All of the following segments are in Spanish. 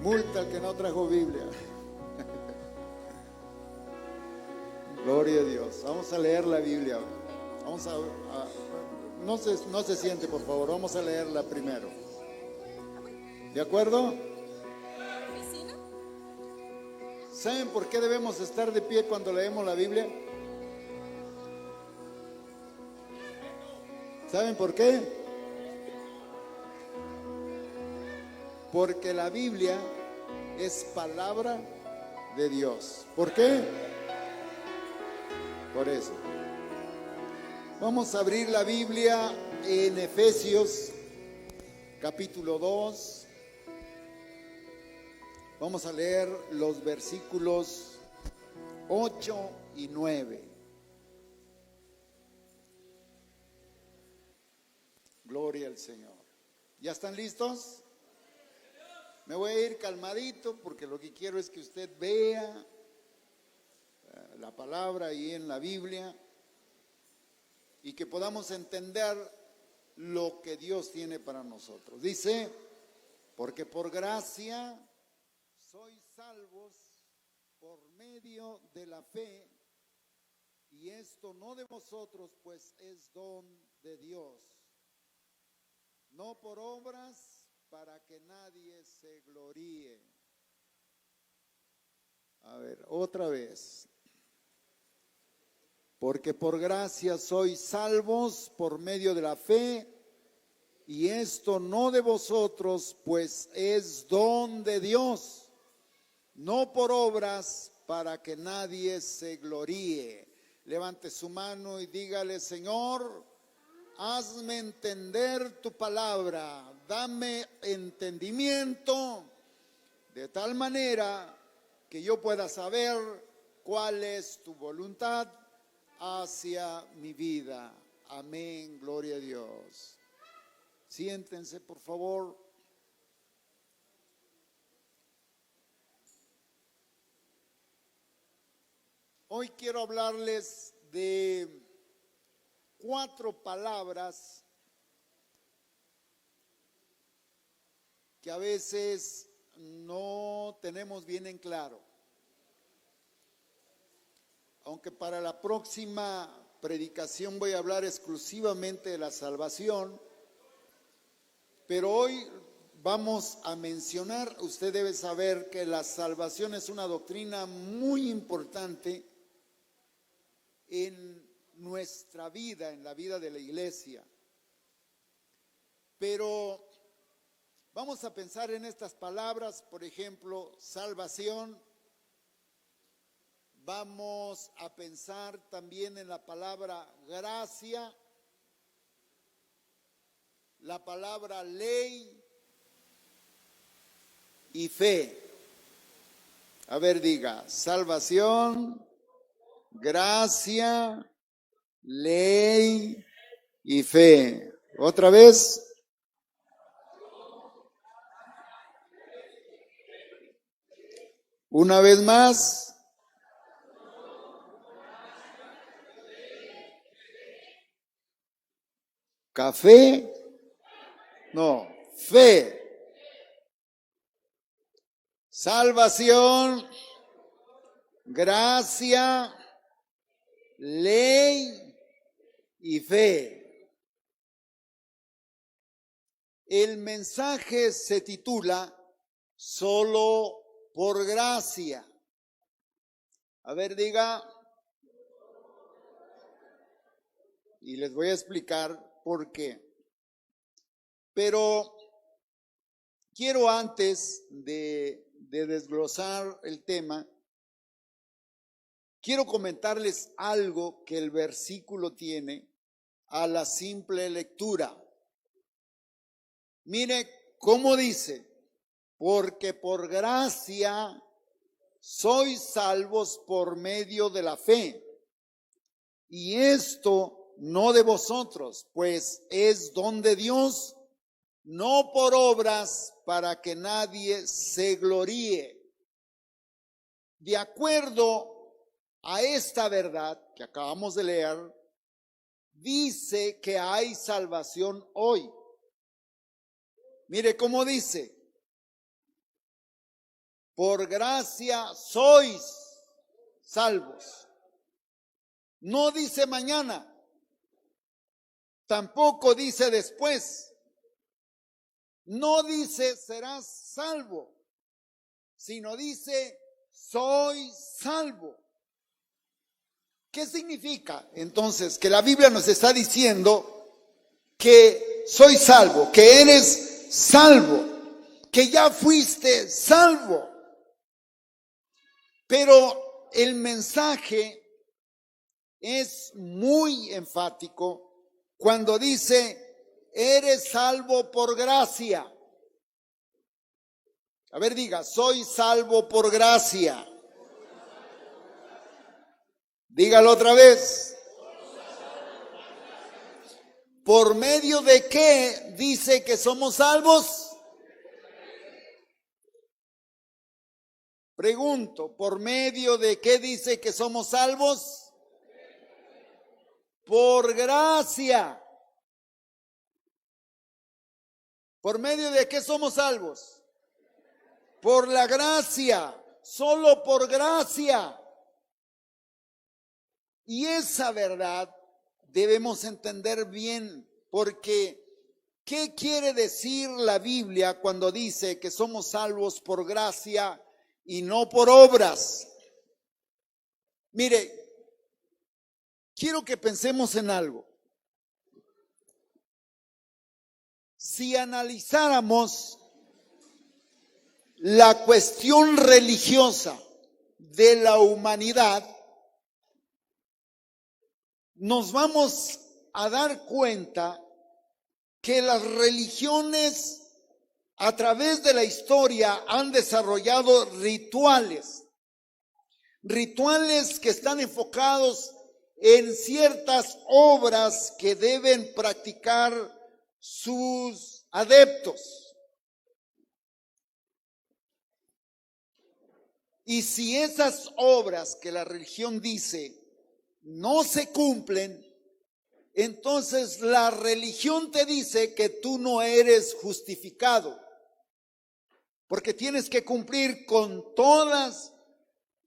Multa al que no trajo Biblia. Gloria a Dios. Vamos a leer la Biblia. No se siente, por favor. Vamos a leerla primero. ¿De acuerdo? ¿Saben por qué debemos estar de pie cuando leemos la Biblia? ¿Saben por qué? Porque la Biblia es palabra de Dios. ¿Por qué? Por eso. Vamos a abrir la Biblia en Efesios capítulo 2. Vamos a leer los versículos 8 y 9. Gloria al Señor. ¿Ya están listos? Me voy a ir calmadito porque lo que quiero es que usted vea la palabra ahí en la Biblia y que podamos entender lo que Dios tiene para nosotros. Dice, porque por gracia sois salvos por medio de la fe, y esto no de vosotros, pues es don de Dios, no por obras, para que nadie se gloríe. A ver, otra vez. Porque por gracia sois salvos por medio de la fe, y esto no de vosotros, pues es don de Dios, no por obras, para que nadie se gloríe. Levante su mano y dígale: Señor, hazme entender tu palabra, dame entendimiento de tal manera que yo pueda saber cuál es tu voluntad hacia mi vida. Amén, gloria a Dios. Siéntense, por favor. Hoy quiero hablarles de 4 palabras que a veces no tenemos bien en claro. Aunque para la próxima predicación voy a hablar exclusivamente de la salvación, pero hoy vamos a mencionar, usted debe saber que la salvación es una doctrina muy importante en nuestra vida, en la vida de la iglesia. Pero vamos a pensar en estas palabras, por ejemplo, salvación. Vamos a pensar también en la palabra gracia, la palabra ley y fe. A ver, diga: salvación, gracia, ley y fe. Otra vez. Una vez más. Café. No, fe. Salvación, gracia, ley y fe. El mensaje se titula Solo por gracia. A ver, diga. Y les voy a explicar por qué. Pero quiero, antes de desglosar el tema, quiero comentarles algo que el versículo tiene a la simple lectura. Mire cómo dice: porque por gracia sois salvos por medio de la fe, y esto no de vosotros, pues es don de Dios, no por obras, para que nadie se gloríe. De acuerdo a esta verdad que acabamos de leer, dice que hay salvación hoy. Mire cómo dice: por gracia sois salvos. No dice mañana, tampoco dice después, no dice serás salvo, sino dice soy salvo. ¿Qué significa entonces? Que la Biblia nos está diciendo que soy salvo, que eres salvo, que ya fuiste salvo. Pero el mensaje es muy enfático cuando dice, eres salvo por gracia. A ver, diga, soy salvo por gracia. Dígalo otra vez. ¿Por medio de qué dice que somos salvos? Pregunto, ¿por medio de qué dice que somos salvos? Por gracia. ¿Por medio de qué somos salvos? Por la gracia, solo por gracia. Y esa verdad debemos entender bien, porque ¿qué quiere decir la Biblia cuando dice que somos salvos por gracia y no por obras? Mire, quiero que pensemos en algo. Si analizáramos la cuestión religiosa de la humanidad, nos vamos a dar cuenta que las religiones a través de la historia han desarrollado rituales que están enfocados en ciertas obras que deben practicar sus adeptos. Y si esas obras que la religión dice no se cumplen, entonces la religión te dice que tú no eres justificado, porque tienes que cumplir con todas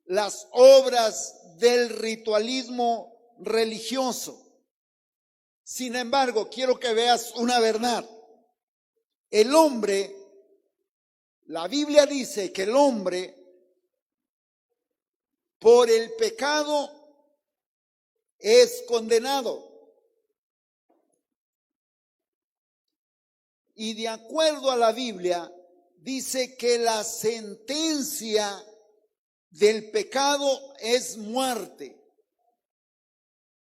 las obras del ritualismo religioso. Sin embargo, quiero que veas una verdad. El hombre, la Biblia dice que el hombre, por el pecado, es condenado. Y de acuerdo a la Biblia, dice que la sentencia del pecado es muerte.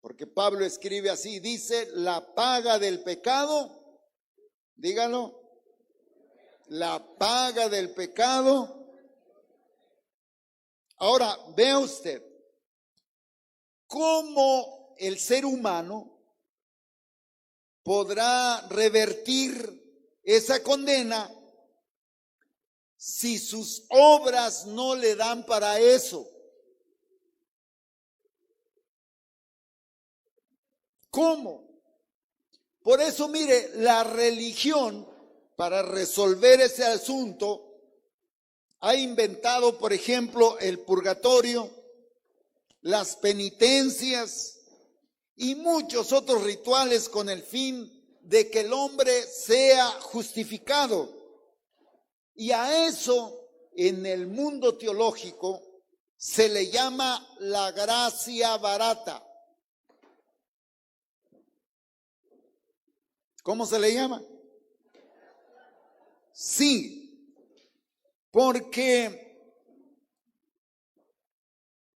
Porque Pablo escribe así, dice, la paga del pecado, dígalo, la paga del pecado. Ahora, vea usted, ¿cómo el ser humano podrá revertir esa condena si sus obras no le dan para eso? ¿Cómo? Por eso, mire, la religión, para resolver ese asunto, ha inventado, por ejemplo, el purgatorio, las penitencias y muchos otros rituales con el fin de que el hombre sea justificado. Y a eso, en el mundo teológico, se le llama la gracia barata. ¿Cómo se le llama? Sí, porque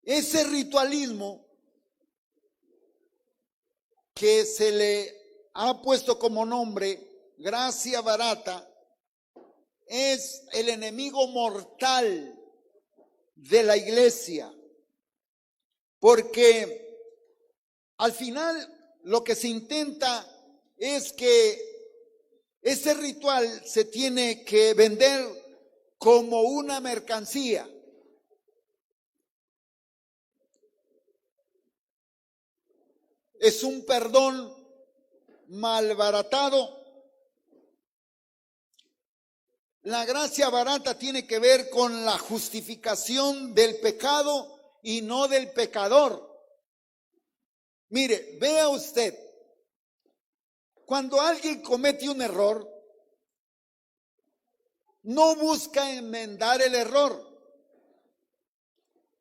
ese ritualismo que se le ha puesto como nombre gracia barata es el enemigo mortal de la iglesia, porque al final lo que se intenta es que ese ritual se tiene que vender como una mercancía. Es un perdón malbaratado La gracia barata tiene que ver con la justificación del pecado y no del pecador. Mire, vea usted, cuando alguien comete un error, no busca enmendar el error,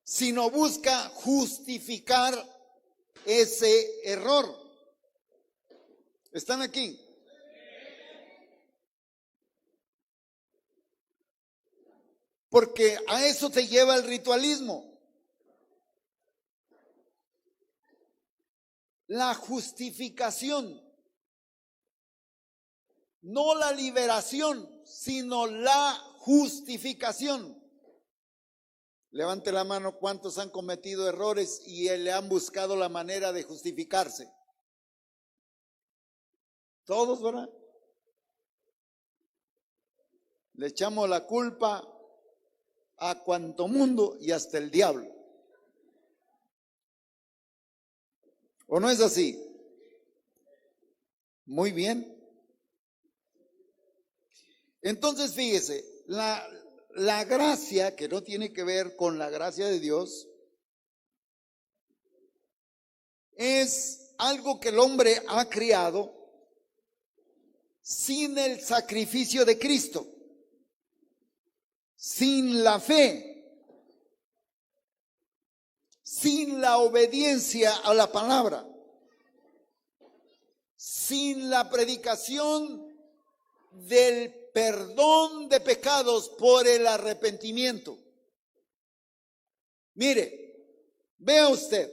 sino busca justificar ese error. ¿Están aquí? Porque a eso te lleva el ritualismo. La justificación, no la liberación, sino la justificación. Levante la mano, ¿cuántos han cometido errores y le han buscado la manera de justificarse? Todos, ¿verdad? Le echamos la culpa a cuanto mundo y hasta el diablo. ¿O no es así? Muy bien. Entonces, fíjese, la gracia, que no tiene que ver con la gracia de Dios, es algo que el hombre ha creado sin el sacrificio de Cristo, sin la fe, sin la obediencia a la palabra, sin la predicación del perdón de pecados por el arrepentimiento. Mire, vea usted,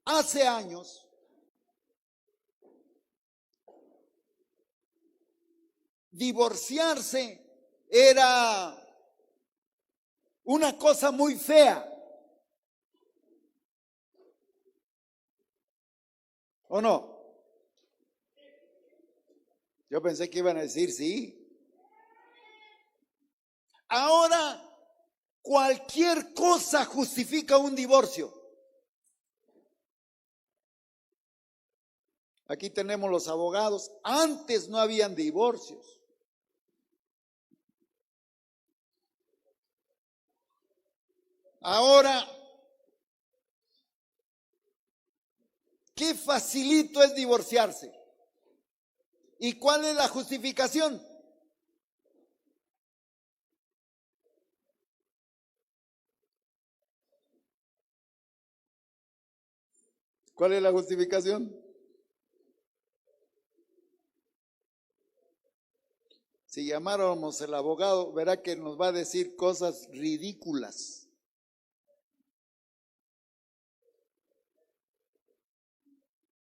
hace años divorciarse era una cosa muy fea. ¿O no? Yo pensé que iban a decir sí. Ahora, cualquier cosa justifica un divorcio. Aquí tenemos los abogados. Antes no habían divorcios. Ahora, qué facilito es divorciarse. ¿Y cuál es la justificación? ¿Cuál es la justificación? Si llamáramos al abogado, verá que nos va a decir cosas ridículas.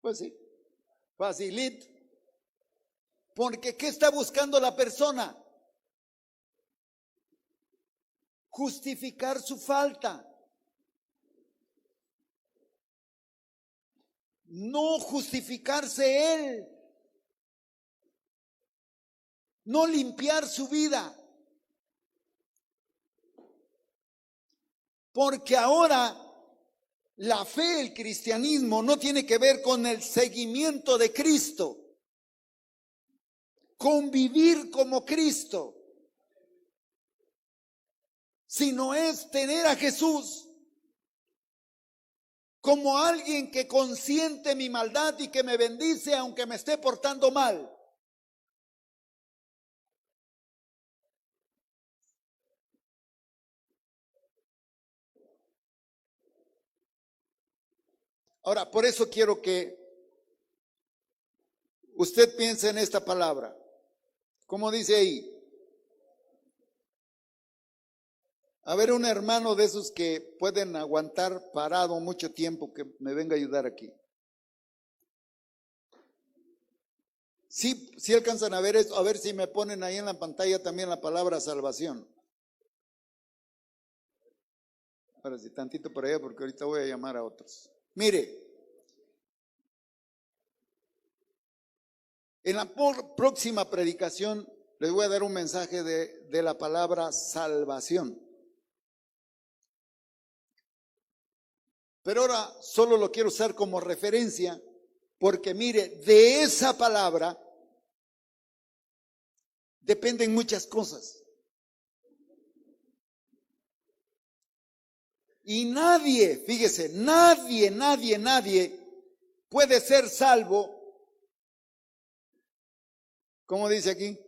Pues sí, facilito. Porque ¿qué está buscando la persona? Justificar su falta. No justificarse él. No limpiar su vida. Porque ahora la fe, el cristianismo, no tiene que ver con el seguimiento de Cristo, con vivir como Cristo, sino es tener a Jesús como alguien que consiente mi maldad y que me bendice aunque me esté portando mal. Ahora, por eso quiero que usted piense en esta palabra. ¿Cómo dice ahí? A ver, un hermano de esos que pueden aguantar parado mucho tiempo, que me venga a ayudar aquí. Sí alcanzan a ver eso, a ver si me ponen ahí en la pantalla también la palabra salvación. Ahora sí, tantito por allá porque ahorita voy a llamar a otros. Mire, en la próxima predicación les voy a dar un mensaje de la palabra salvación. Pero ahora solo lo quiero usar como referencia porque mire, de esa palabra dependen muchas cosas. Y nadie, fíjese, nadie puede ser salvo. ¿Cómo dice aquí?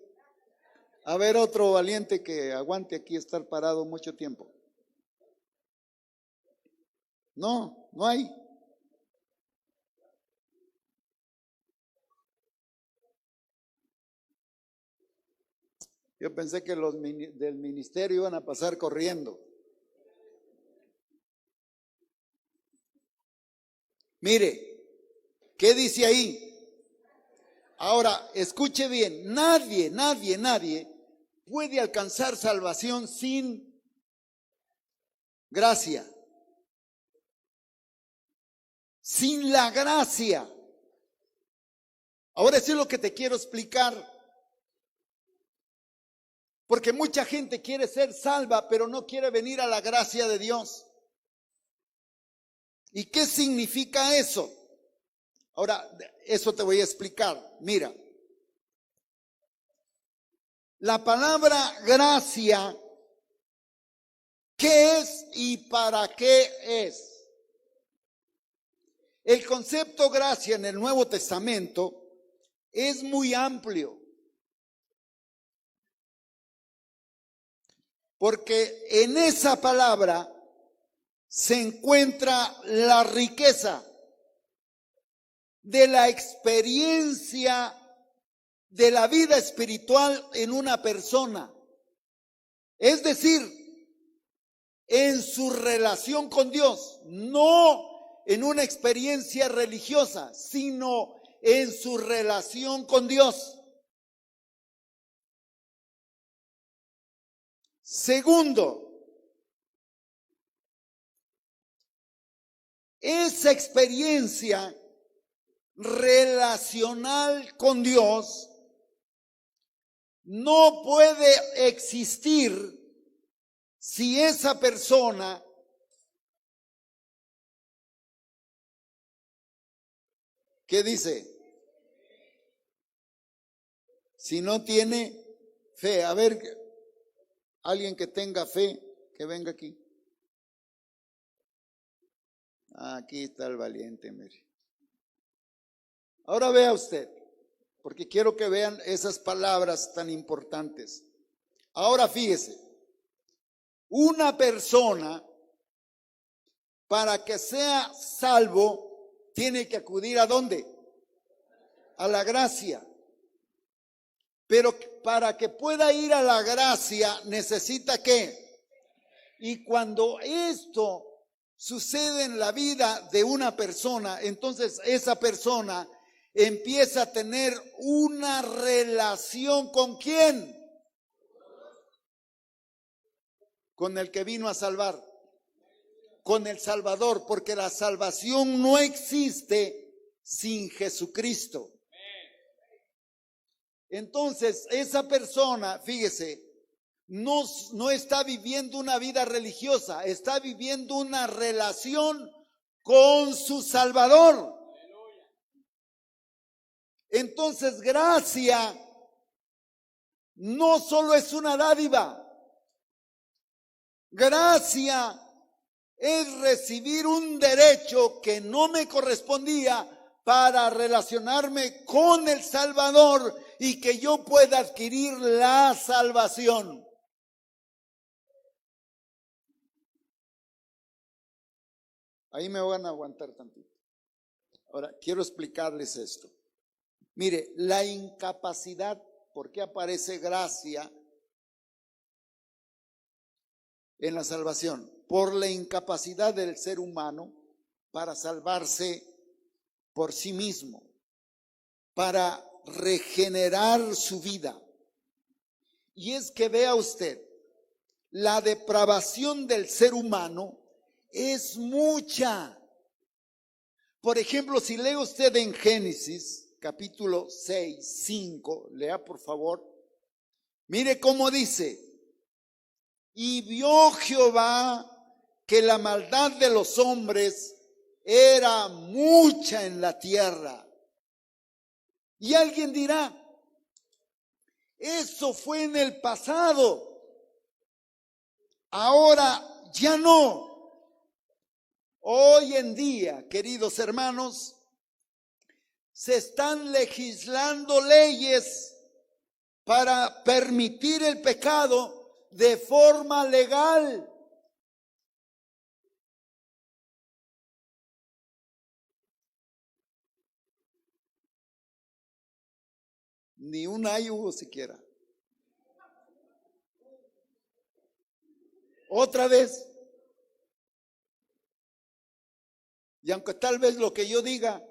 A ver, otro valiente que aguante aquí estar parado mucho tiempo. No hay. Yo pensé que los del ministerio iban a pasar corriendo. Mire, ¿qué dice ahí? Ahora, escuche bien, nadie puede alcanzar salvación sin gracia. Sin la gracia. Ahora eso es lo que te quiero explicar. Porque mucha gente quiere ser salva, pero no quiere venir a la gracia de Dios. ¿Y qué significa eso? Ahora, eso te voy a explicar. Mira, la palabra gracia, ¿qué es y para qué es? El concepto gracia en el Nuevo Testamento es muy amplio. Porque en esa palabra se encuentra la riqueza de la experiencia de la vida espiritual en una persona. Es decir, en su relación con Dios, no en una experiencia religiosa, sino en su relación con Dios. Segundo, esa experiencia relacional con Dios no puede existir si esa persona ¿qué dice? Si no tiene fe. A ver, alguien que tenga fe, que venga aquí. Aquí está el valiente, mire. Ahora vea usted, porque quiero que vean esas palabras tan importantes. Ahora fíjese, una persona para que sea salvo tiene que acudir ¿a dónde? A la gracia. Pero para que pueda ir a la gracia necesita ¿qué? Y cuando esto sucede en la vida de una persona, entonces esa persona empieza a tener una relación ¿con quién? Con el que vino a salvar, con el Salvador, porque la salvación no existe sin Jesucristo. Entonces esa persona, fíjese, no está viviendo una vida religiosa, está viviendo una relación con su Salvador. Entonces, gracia no solo es una dádiva. Gracia es recibir un derecho que no me correspondía para relacionarme con el Salvador y que yo pueda adquirir la salvación. Ahí me van a aguantar tantito. Ahora, quiero explicarles esto. Mire, la incapacidad, ¿por qué aparece gracia en la salvación? Por la incapacidad del ser humano para salvarse por sí mismo, para regenerar su vida. Y es que vea usted, la depravación del ser humano es mucha. Por ejemplo, si lee usted en Génesis capítulo 6, 5, lea por favor. Mire cómo dice: y vio Jehová que la maldad de los hombres era mucha en la tierra. Y alguien dirá, Eso fue en el pasado. Ahora ya no. Hoy en día, queridos hermanos, se están legislando leyes para permitir el pecado de forma legal. Ni un ay hubo siquiera. Otra vez. Y aunque tal vez lo que yo diga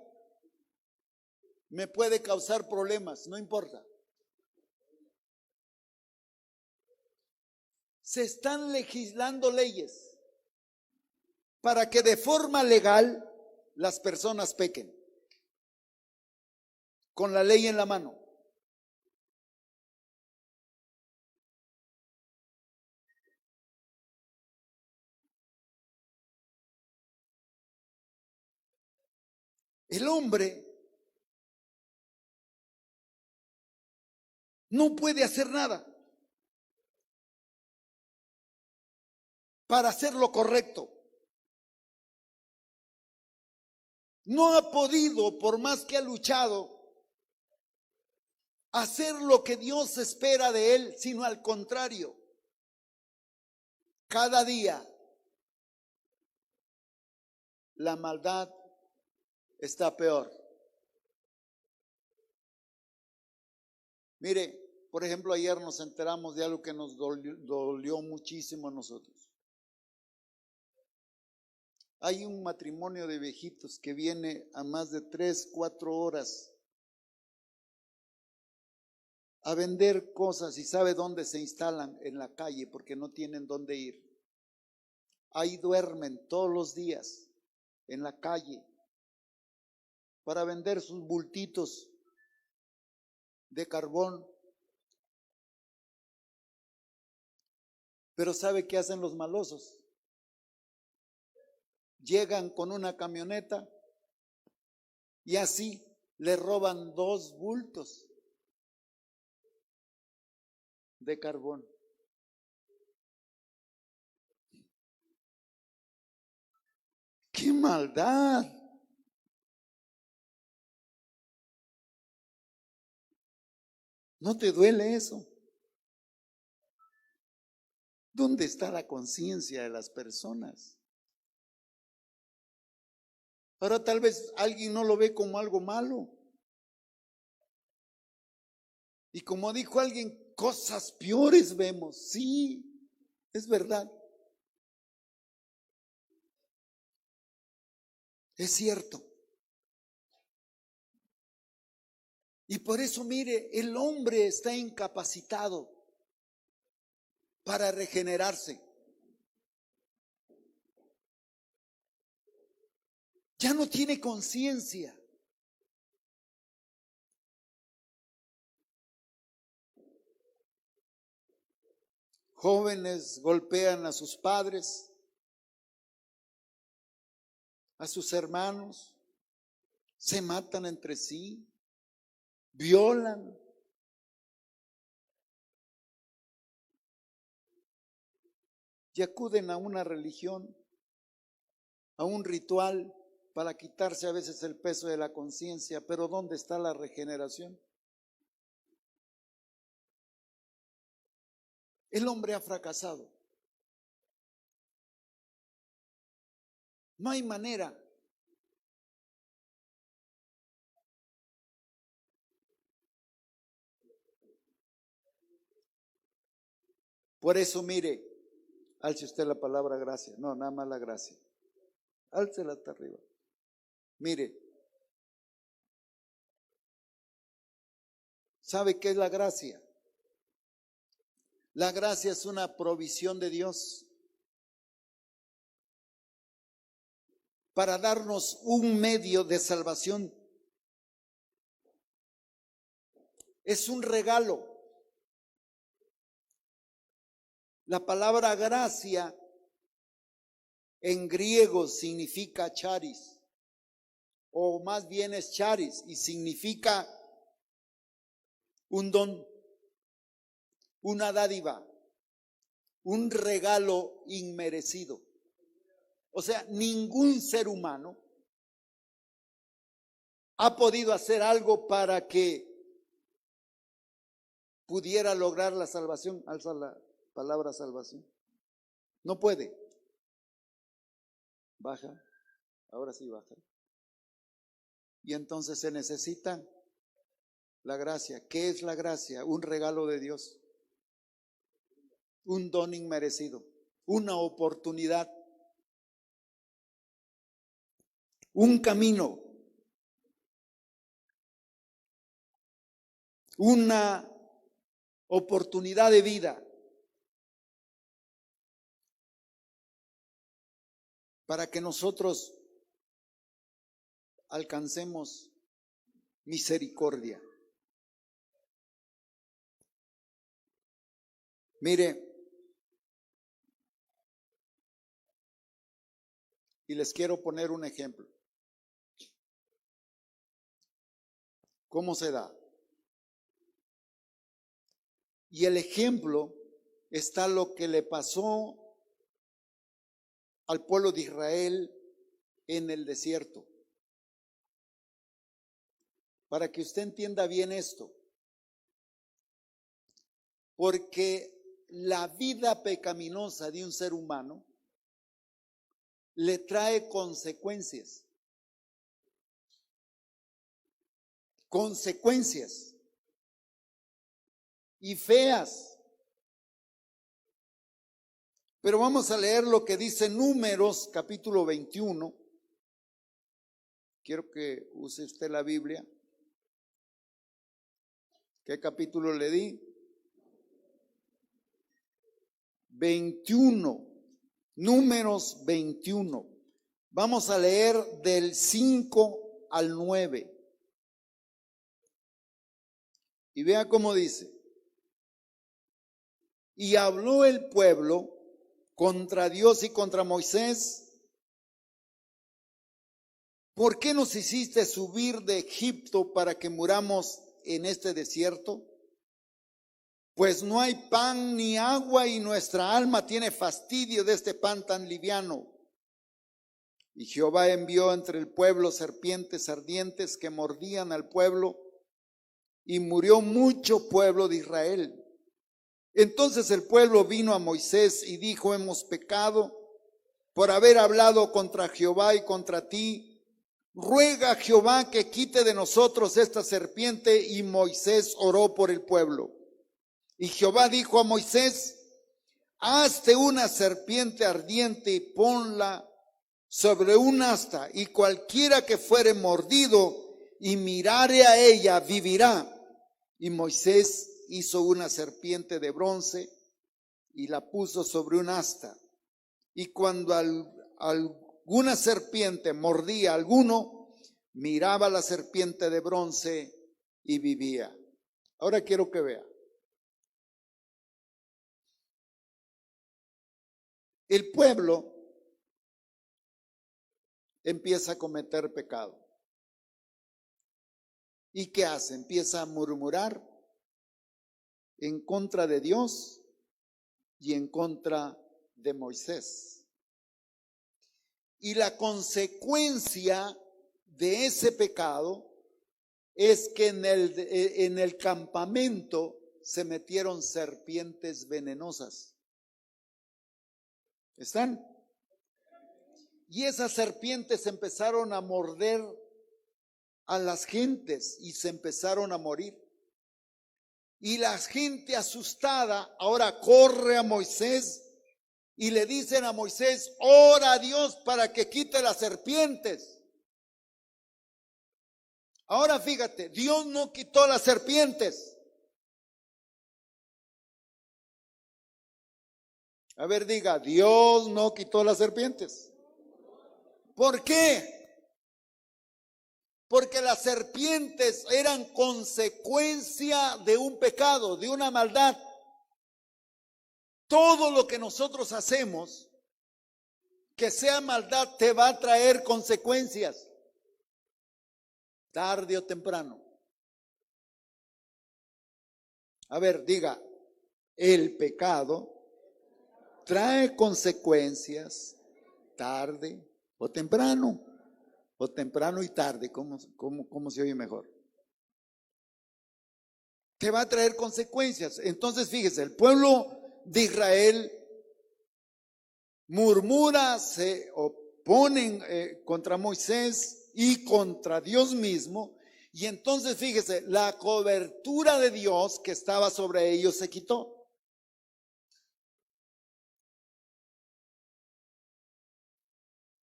me puede causar problemas, no importa. Se están legislando leyes para que de forma legal las personas pequen, con la ley en la mano. El hombre no puede hacer nada para hacer lo correcto. No ha podido, por más que ha luchado, hacer lo que Dios espera de él, sino al contrario. Cada día la maldad está peor. Mire, por ejemplo, ayer nos enteramos de algo que nos dolió muchísimo a nosotros. Hay un matrimonio de viejitos que viene a más de 3, 4 horas a vender cosas y sabe dónde se instalan, en la calle, porque no tienen dónde ir. Ahí duermen todos los días en la calle para vender sus bultitos de carbón. Pero ¿sabe qué hacen los malosos? Llegan con una camioneta y así le roban 2 bultos de carbón. ¡Qué maldad! ¿No te duele eso? ¿Dónde está la conciencia de las personas? Ahora tal vez alguien no lo ve como algo malo. Y como dijo alguien, cosas peores vemos. Sí, es verdad. Es cierto. Y por eso, mire, el hombre está incapacitado para regenerarse. Ya no tiene conciencia. Jóvenes golpean a sus padres, a sus hermanos, se matan entre sí, violan. Y acuden a una religión, a un ritual para quitarse a veces el peso de la conciencia. Pero ¿dónde está la regeneración? El hombre ha fracasado. No hay manera. Por eso, mire, alce usted la palabra gracia. No, nada más la gracia. Álcela hasta arriba. Mire, ¿sabe qué es la gracia? La gracia es una provisión de Dios para darnos un medio de salvación. Es un regalo. La palabra gracia en griego significa charis, o más bien es charis, y significa un don. una dádiva, un regalo inmerecido. O sea, ningún ser humano ha podido hacer algo para que pudiera lograr la salvación. Alza la palabra salvación. No puede. Baja. Ahora sí baja. Y entonces se necesita la gracia. ¿Qué es la gracia? Un regalo de Dios. Un don inmerecido. Una oportunidad. Un camino. Una oportunidad de vida para que nosotros alcancemos misericordia. Mire, y les quiero poner un ejemplo. ¿Cómo se da? Y el ejemplo está lo que le pasó al pueblo de Israel en el desierto. Para que usted entienda bien esto. Porque la vida pecaminosa de un ser humano le trae consecuencias. Consecuencias. Y feas. Pero vamos a leer lo que dice Números capítulo 21. Quiero que use usted la Biblia. ¿Qué capítulo le di? 21. Números 21. Vamos a leer del 5 al 9. Y vea cómo dice. Y habló el pueblo contra Dios y contra Moisés. ¿Por qué nos hiciste subir de Egipto para que muramos en este desierto? Pues no hay pan ni agua y nuestra alma tiene fastidio de este pan tan liviano. Y Jehová envió entre el pueblo serpientes ardientes que mordían al pueblo y murió mucho pueblo de Israel. Entonces el pueblo vino a Moisés y dijo: hemos pecado por haber hablado contra Jehová y contra ti. Ruega a Jehová que quite de nosotros esta serpiente. Y Moisés oró por el pueblo. Y Jehová dijo a Moisés: hazte una serpiente ardiente y ponla sobre un asta, y cualquiera que fuere mordido y mirare a ella vivirá. Y Moisés hizo una serpiente de bronce y la puso sobre un asta. Y cuando alguna serpiente mordía a alguno, miraba la serpiente de bronce y vivía. Ahora quiero que vea. El pueblo empieza a cometer pecado. ¿Y qué hace? Empieza a murmurar en contra de Dios y en contra de Moisés. Y la consecuencia de ese pecado es que en el campamento se metieron serpientes venenosas. ¿Están? Y esas serpientes empezaron a morder a las gentes y se empezaron a morir. Y la gente asustada ahora corre a Moisés y le dicen a Moisés: ora a Dios para que quite las serpientes. Ahora fíjate, Dios no quitó las serpientes. A ver, diga: Dios no quitó las serpientes. ¿Por qué? Porque las serpientes eran consecuencia de un pecado, de una maldad. Todo lo que nosotros hacemos, que sea maldad, te va a traer consecuencias, tarde o temprano. A ver, diga: El pecado trae consecuencias tarde o temprano y tarde, ¿cómo se oye mejor? Te va a traer consecuencias. Entonces, fíjese, el pueblo de Israel murmura, se oponen contra Moisés y contra Dios mismo. Y entonces, fíjese, la cobertura de Dios que estaba sobre ellos se quitó.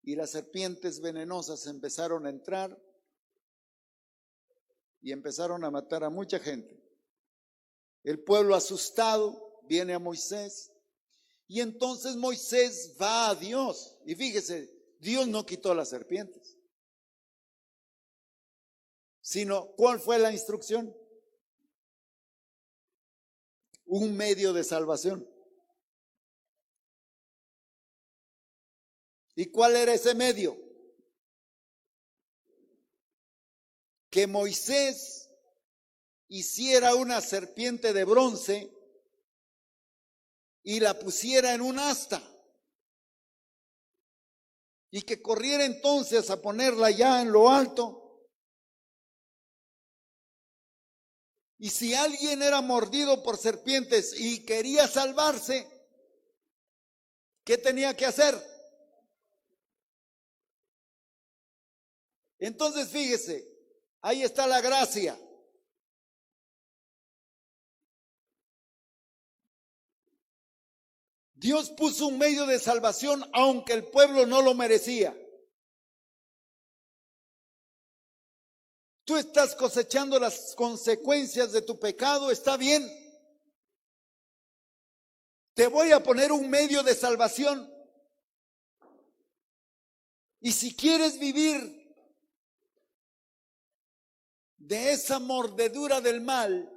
Y las serpientes venenosas empezaron a entrar y empezaron a matar a mucha gente. El pueblo asustado viene a Moisés y entonces Moisés va a Dios. Y fíjese, Dios no quitó las serpientes, sino ¿cuál fue la instrucción? Un medio de salvación. ¿Y cuál era ese medio? Que Moisés hiciera una serpiente de bronce y la pusiera en un asta y que corriera entonces a ponerla ya en lo alto. Y si alguien era mordido por serpientes y quería salvarse, ¿qué tenía que hacer? Entonces fíjese, ahí está la gracia. Dios puso un medio de salvación aunque el pueblo no lo merecía. Tú estás cosechando las consecuencias de tu pecado, está bien. Te voy a poner un medio de salvación. Y si quieres vivir de esa mordedura del mal,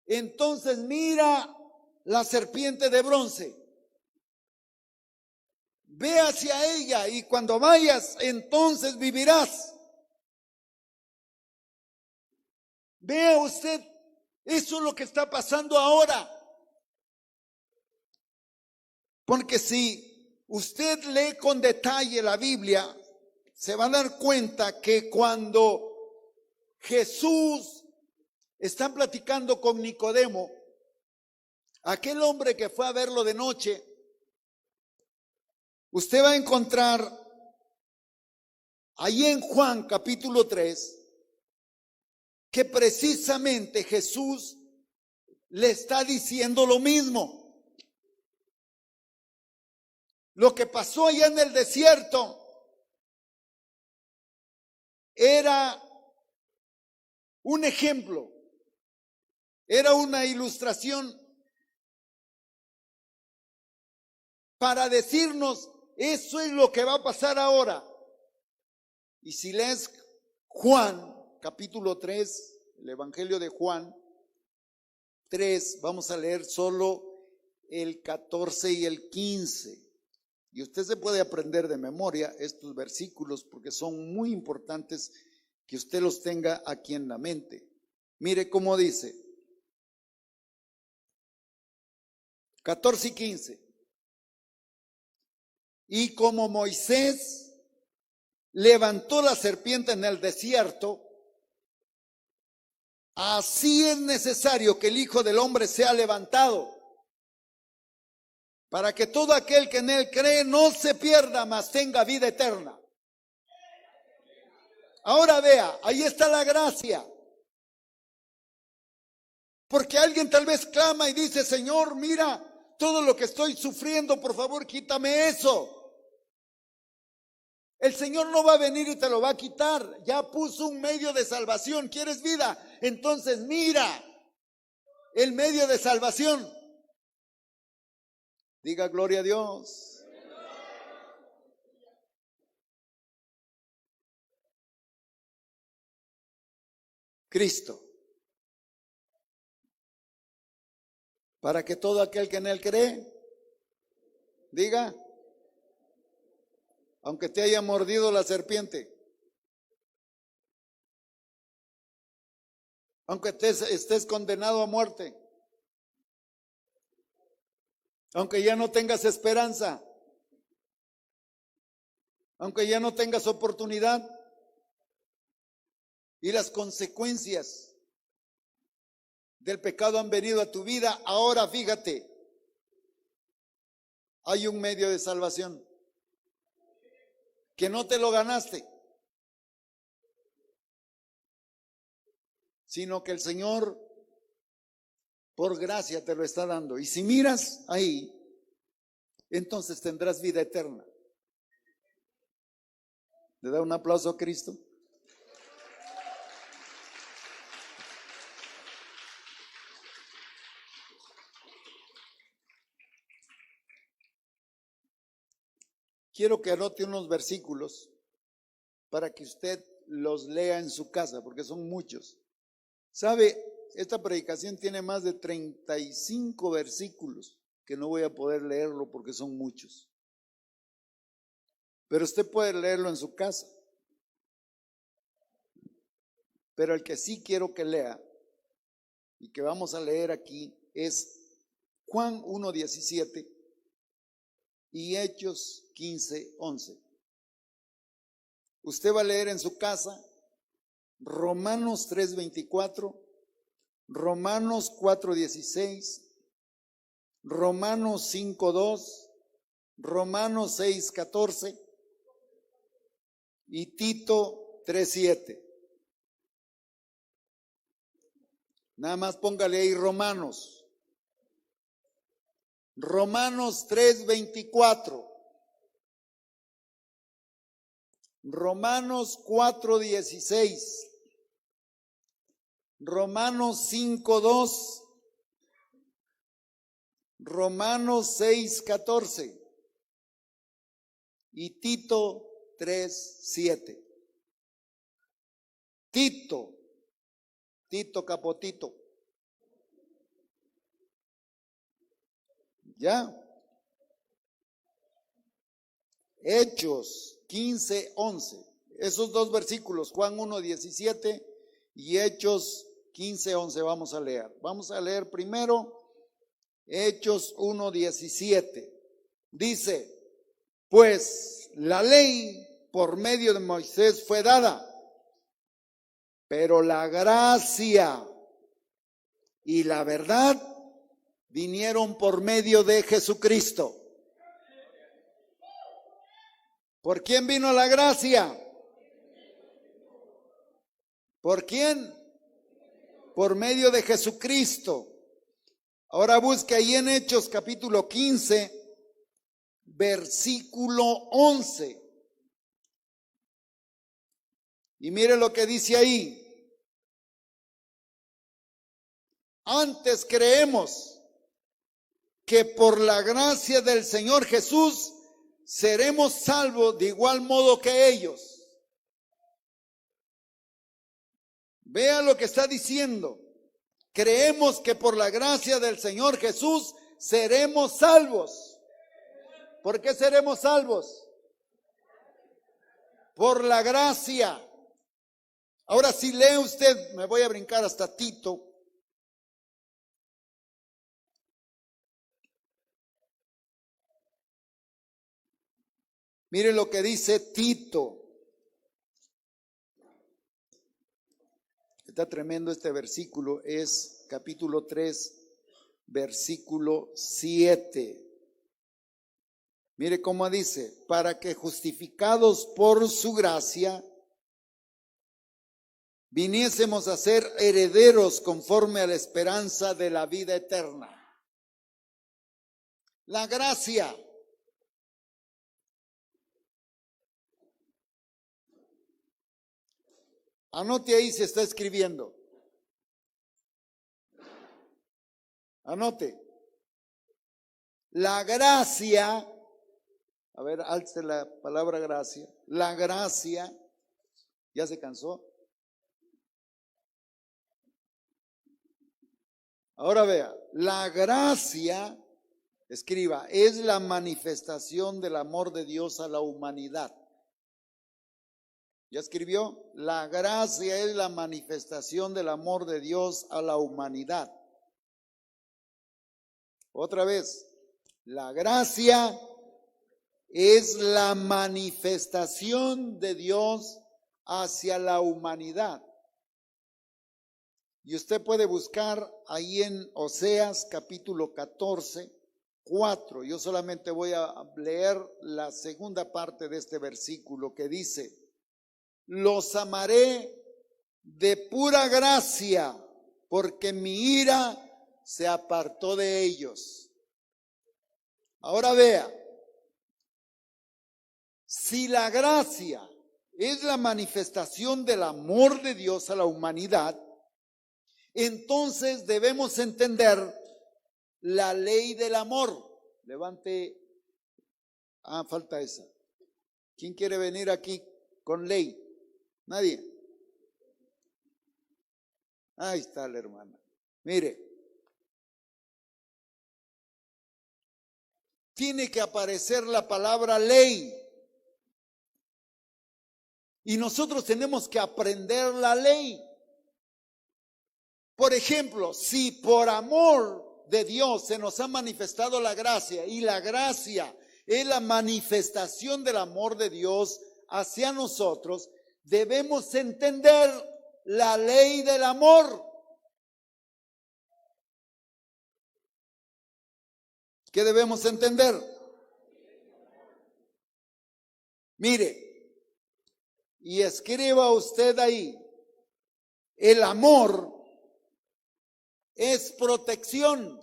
entonces mira la serpiente de bronce. Ve hacia ella y cuando vayas, entonces vivirás. Vea usted, eso es lo que está pasando ahora. Porque si usted lee con detalle la Biblia, se va a dar cuenta que cuando Jesús está platicando con Nicodemo, aquel hombre que fue a verlo de noche, usted va a encontrar ahí en Juan capítulo 3, que precisamente Jesús le está diciendo lo mismo. Lo que pasó allá en el desierto era un ejemplo, era una ilustración para decirnos, eso es lo que va a pasar ahora. Y si lees Juan capítulo 3, el Evangelio de Juan 3, vamos a leer solo el 14 y el 15. Y usted se puede aprender de memoria estos versículos porque son muy importantes que usted los tenga aquí en la mente. Mire cómo dice, 14 y 15. Y como Moisés levantó la serpiente en el desierto, así es necesario que el Hijo del Hombre sea levantado, para que todo aquel que en él cree no se pierda, mas tenga vida eterna. Ahora vea, ahí está la gracia. Porque alguien tal vez clama y dice, Señor, mira todo lo que estoy sufriendo, por favor, quítame eso. El Señor no va a venir y te lo va a quitar. Ya puso un medio de salvación. ¿Quieres vida? Entonces mira el medio de salvación. Diga gloria a Dios. Cristo. Para que todo aquel que en él cree, diga, aunque te haya mordido la serpiente, aunque estés condenado a muerte, Aunque ya no tengas esperanza, aunque ya no tengas oportunidad, y las consecuencias del pecado han venido a tu vida, ahora fíjate, hay un medio de salvación que no te lo ganaste, sino que el Señor por gracia te lo está dando. Y si miras ahí, entonces tendrás vida eterna. ¿Le da un aplauso a Cristo? Quiero que anote unos versículos para que usted los lea en su casa, porque son muchos. ¿Sabe? Esta predicación tiene más de 35 versículos, que no voy a poder leerlo porque son muchos. Pero usted puede leerlo en su casa. Pero el que sí quiero que lea, y que vamos a leer aquí, es Juan 1:17 y Hechos 15:11. Usted va a leer en su casa Romanos 3:24, Romanos 4:16, Romanos 5:2, Romanos 6:14 y Tito 3:7. Nada más póngale ahí Romanos. Romanos 3:24. Romanos 4:16. Romanos 5:2. Romanos 6:14. Y Tito 3:7. Tito Capotito. ¿Ya? Hechos 15:11. Esos dos versículos, Juan 1:17 y Hechos 15:11, vamos a leer. Vamos a leer primero Hechos 1:17. Dice, pues la ley por medio de Moisés fue dada, pero la gracia y la verdad vinieron por medio de Jesucristo. ¿Por quién vino la gracia? ¿Por quién? Por medio de Jesucristo. Ahora busque ahí en Hechos capítulo 15, versículo 11. Y mire lo que dice ahí. Antes creemos que por la gracia del Señor Jesús seremos salvos de igual modo que ellos. Vea lo que está diciendo. Creemos que por la gracia del Señor Jesús seremos salvos. ¿Por qué seremos salvos? Por la gracia. Ahora si lee usted, me voy a brincar hasta Tito. Mire lo que dice Tito. Está tremendo este versículo, es capítulo 3, versículo 7. Mire cómo dice, para que justificados por su gracia, viniésemos a ser herederos conforme a la esperanza de la vida eterna. La gracia. Anote ahí si está escribiendo. Anote. La gracia, a ver, alce la palabra gracia. La gracia, ¿ya se cansó? Ahora vea, la gracia, escriba, es la manifestación del amor de Dios a la humanidad. ¿Ya escribió? La gracia es la manifestación del amor de Dios a la humanidad. Otra vez, La gracia es la manifestación de Dios hacia la humanidad. Y usted puede buscar ahí en Oseas capítulo 14, 4. Yo solamente voy a leer la segunda parte de este versículo que dice: los amaré de pura gracia, porque mi ira se apartó de ellos. Ahora vea, si la gracia es la manifestación del amor de Dios a la humanidad, entonces debemos entender la ley del amor. Levante, falta esa. ¿Quién quiere venir aquí con ley? Nadie. Ahí está la hermana. Mire, tiene que aparecer la palabra ley. Y nosotros tenemos que aprender la ley. Por ejemplo, si por amor de Dios se nos ha manifestado la gracia, y la gracia es la manifestación del amor de Dios hacia nosotros, debemos entender la ley del amor. ¿Qué debemos entender? Mire, y escriba usted ahí, el amor es protección,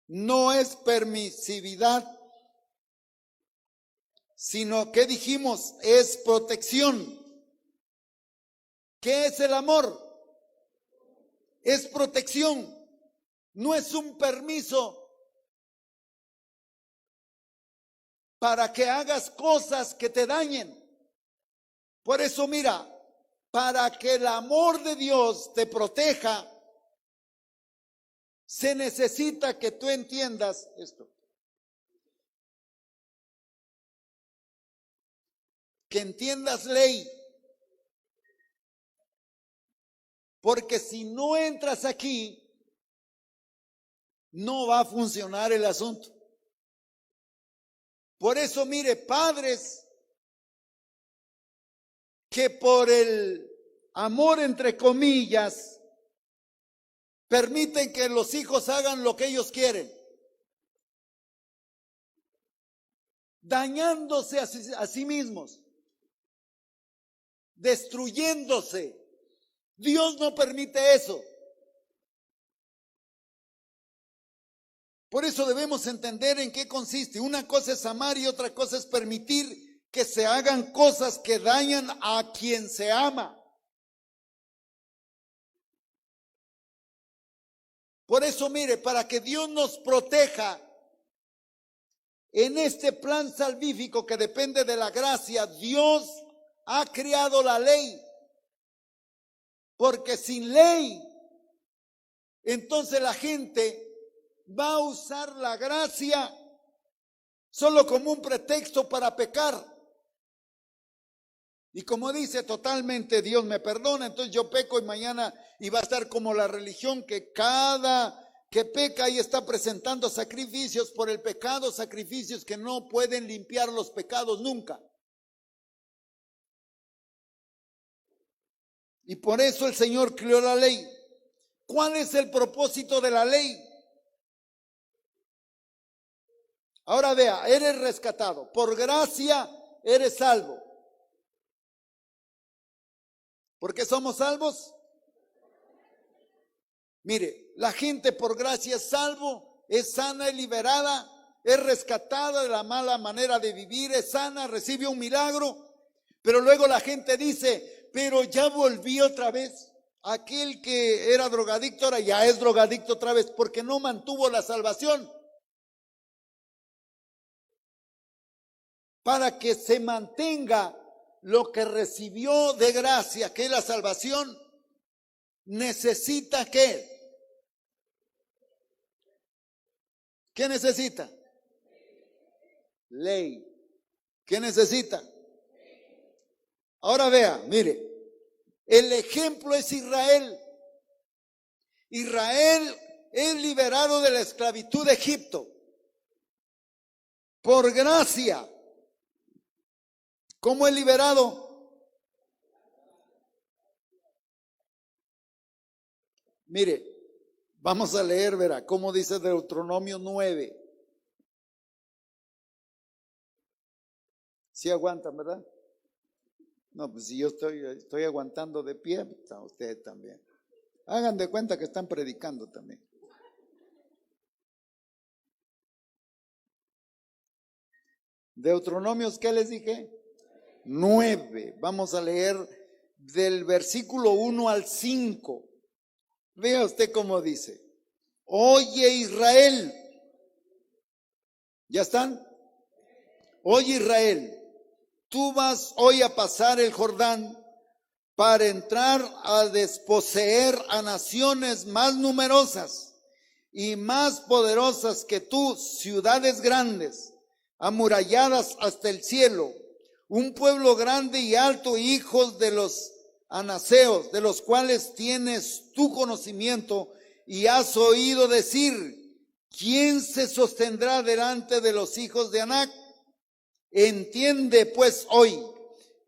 no es permisividad, sino que dijimos, es protección. ¿Qué es el amor? Es protección, no es un permiso para que hagas cosas que te dañen. Por eso mira, para que el amor de Dios te proteja, se necesita que tú entiendas esto. Que entiendas ley. Porque si no entras aquí, no va a funcionar el asunto. Por eso, mire, padres que por el amor, entre comillas, permiten que los hijos hagan lo que ellos quieren, dañándose a sí mismos, destruyéndose. Dios no permite eso. Por eso debemos entender en qué consiste. Una cosa es amar y otra cosa es permitir que se hagan cosas que dañan a quien se ama. Por eso, mire, para que Dios nos proteja en este plan salvífico que depende de la gracia, Dios ha creado la ley. Porque sin ley, entonces la gente va a usar la gracia solo como un pretexto para pecar. Y como dice totalmente, Dios me perdona, entonces yo peco y mañana y va a estar como la religión que cada que peca y está presentando sacrificios por el pecado, sacrificios que no pueden limpiar los pecados nunca. Y por eso el Señor creó la ley. ¿Cuál es el propósito de la ley? Ahora vea, eres rescatado. Por gracia eres salvo. ¿Por qué somos salvos? Mire, la gente por gracia es salvo, es sana y liberada, es rescatada de la mala manera de vivir, es sana, recibe un milagro. Pero luego la gente dice, pero ya volví otra vez. Aquel que era drogadicto ahora ya es drogadicto otra vez porque no mantuvo la salvación. Para que se mantenga lo que recibió de gracia, que es la salvación, necesita ¿qué? ¿Qué necesita? Ley. ¿Qué necesita? Ahora vea, mire, el ejemplo es Israel. Israel es liberado de la esclavitud de Egipto por gracia. ¿Cómo es liberado? Mire, vamos a leer, verá, cómo dice Deuteronomio 9. ¿Sí aguantan, verdad? No, pues si yo estoy aguantando de pie, está usted también. Hagan de cuenta que están predicando también. Deuteronomios, ¿qué les dije? 9. Vamos a leer del versículo 1 al 5. Vea usted cómo dice. Oye Israel. ¿Ya están? Oye Israel, tú vas hoy a pasar el Jordán para entrar a desposeer a naciones más numerosas y más poderosas que tú, ciudades grandes, amuralladas hasta el cielo, un pueblo grande y alto, hijos de los anaseos, de los cuales tienes tu conocimiento y has oído decir, ¿quién se sostendrá delante de los hijos de Anac? Entiende pues hoy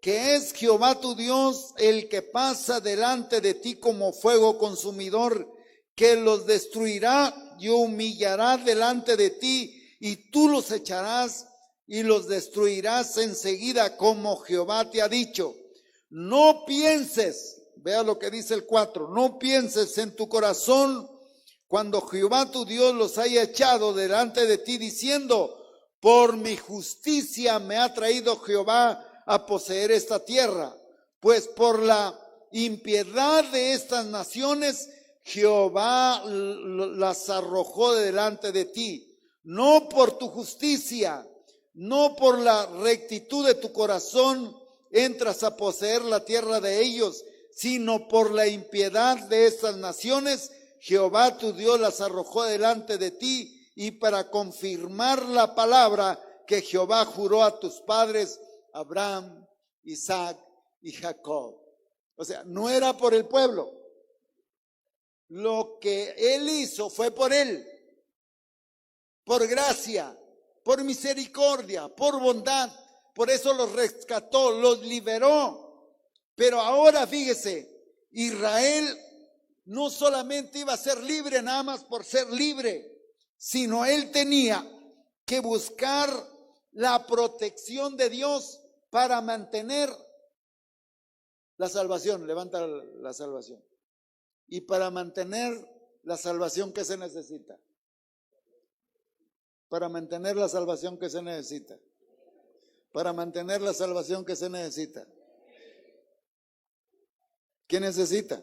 que es Jehová tu Dios el que pasa delante de ti como fuego consumidor, que los destruirá y humillará delante de ti, y tú los echarás y los destruirás enseguida como Jehová te ha dicho. No pienses, vea lo que dice el 4, no pienses en tu corazón cuando Jehová tu Dios los haya echado delante de ti diciendo, por mi justicia me ha traído Jehová a poseer esta tierra, pues por la impiedad de estas naciones Jehová las arrojó de delante de ti, no por tu justicia, no por la rectitud de tu corazón entras a poseer la tierra de ellos, sino por la impiedad de estas naciones Jehová tu Dios las arrojó delante de ti, y para confirmar la palabra que Jehová juró a tus padres, Abraham, Isaac y Jacob. O sea, no era por el pueblo. Lo que él hizo fue por él, por gracia, por misericordia, por bondad. Por eso los rescató, los liberó. Pero ahora fíjese, Israel no solamente iba a ser libre nada más por ser libre, sino él tenía que buscar la protección de Dios para mantener la salvación. Levanta la salvación. Y para mantener la salvación, ¿qué se necesita? Para mantener la salvación, ¿qué se necesita? Para mantener la salvación, ¿qué se necesita? ¿Qué necesita?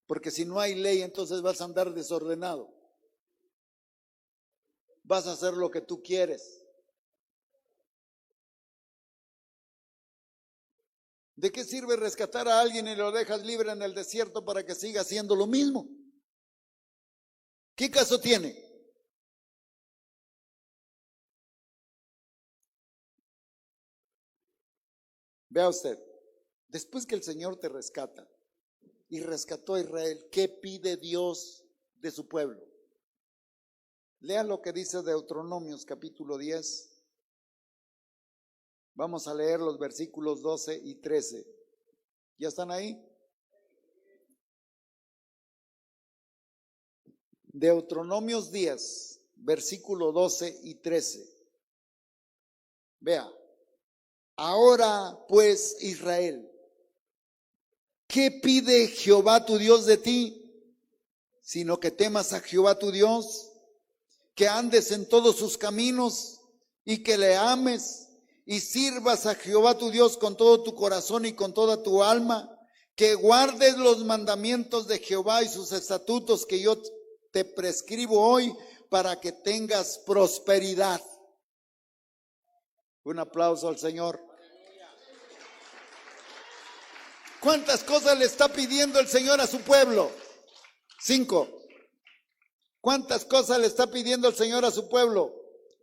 Porque si no hay ley, entonces vas a andar desordenado. Vas a hacer lo que tú quieres. ¿De qué sirve rescatar a alguien y lo dejas libre en el desierto para que siga haciendo lo mismo? ¿Qué caso tiene? Vea usted, después que el Señor te rescata y rescató a Israel, ¿qué pide Dios de su pueblo? Lea lo que dice Deuteronomios capítulo 10. Vamos a leer los versículos 12 y 13. ¿Ya están ahí? Deuteronomios 10, versículo 12 y 13. Vea, ahora pues Israel, ¿qué pide Jehová tu Dios de ti? Sino que temas a Jehová tu Dios, que andes en todos sus caminos y que le ames y sirvas a Jehová tu Dios con todo tu corazón y con toda tu alma, que guardes los mandamientos de Jehová y sus estatutos que yo te prescribo hoy para que tengas prosperidad. Un aplauso al Señor. ¿Cuántas cosas le está pidiendo el Señor a su pueblo? 5. ¿Cuántas cosas le está pidiendo el Señor a su pueblo?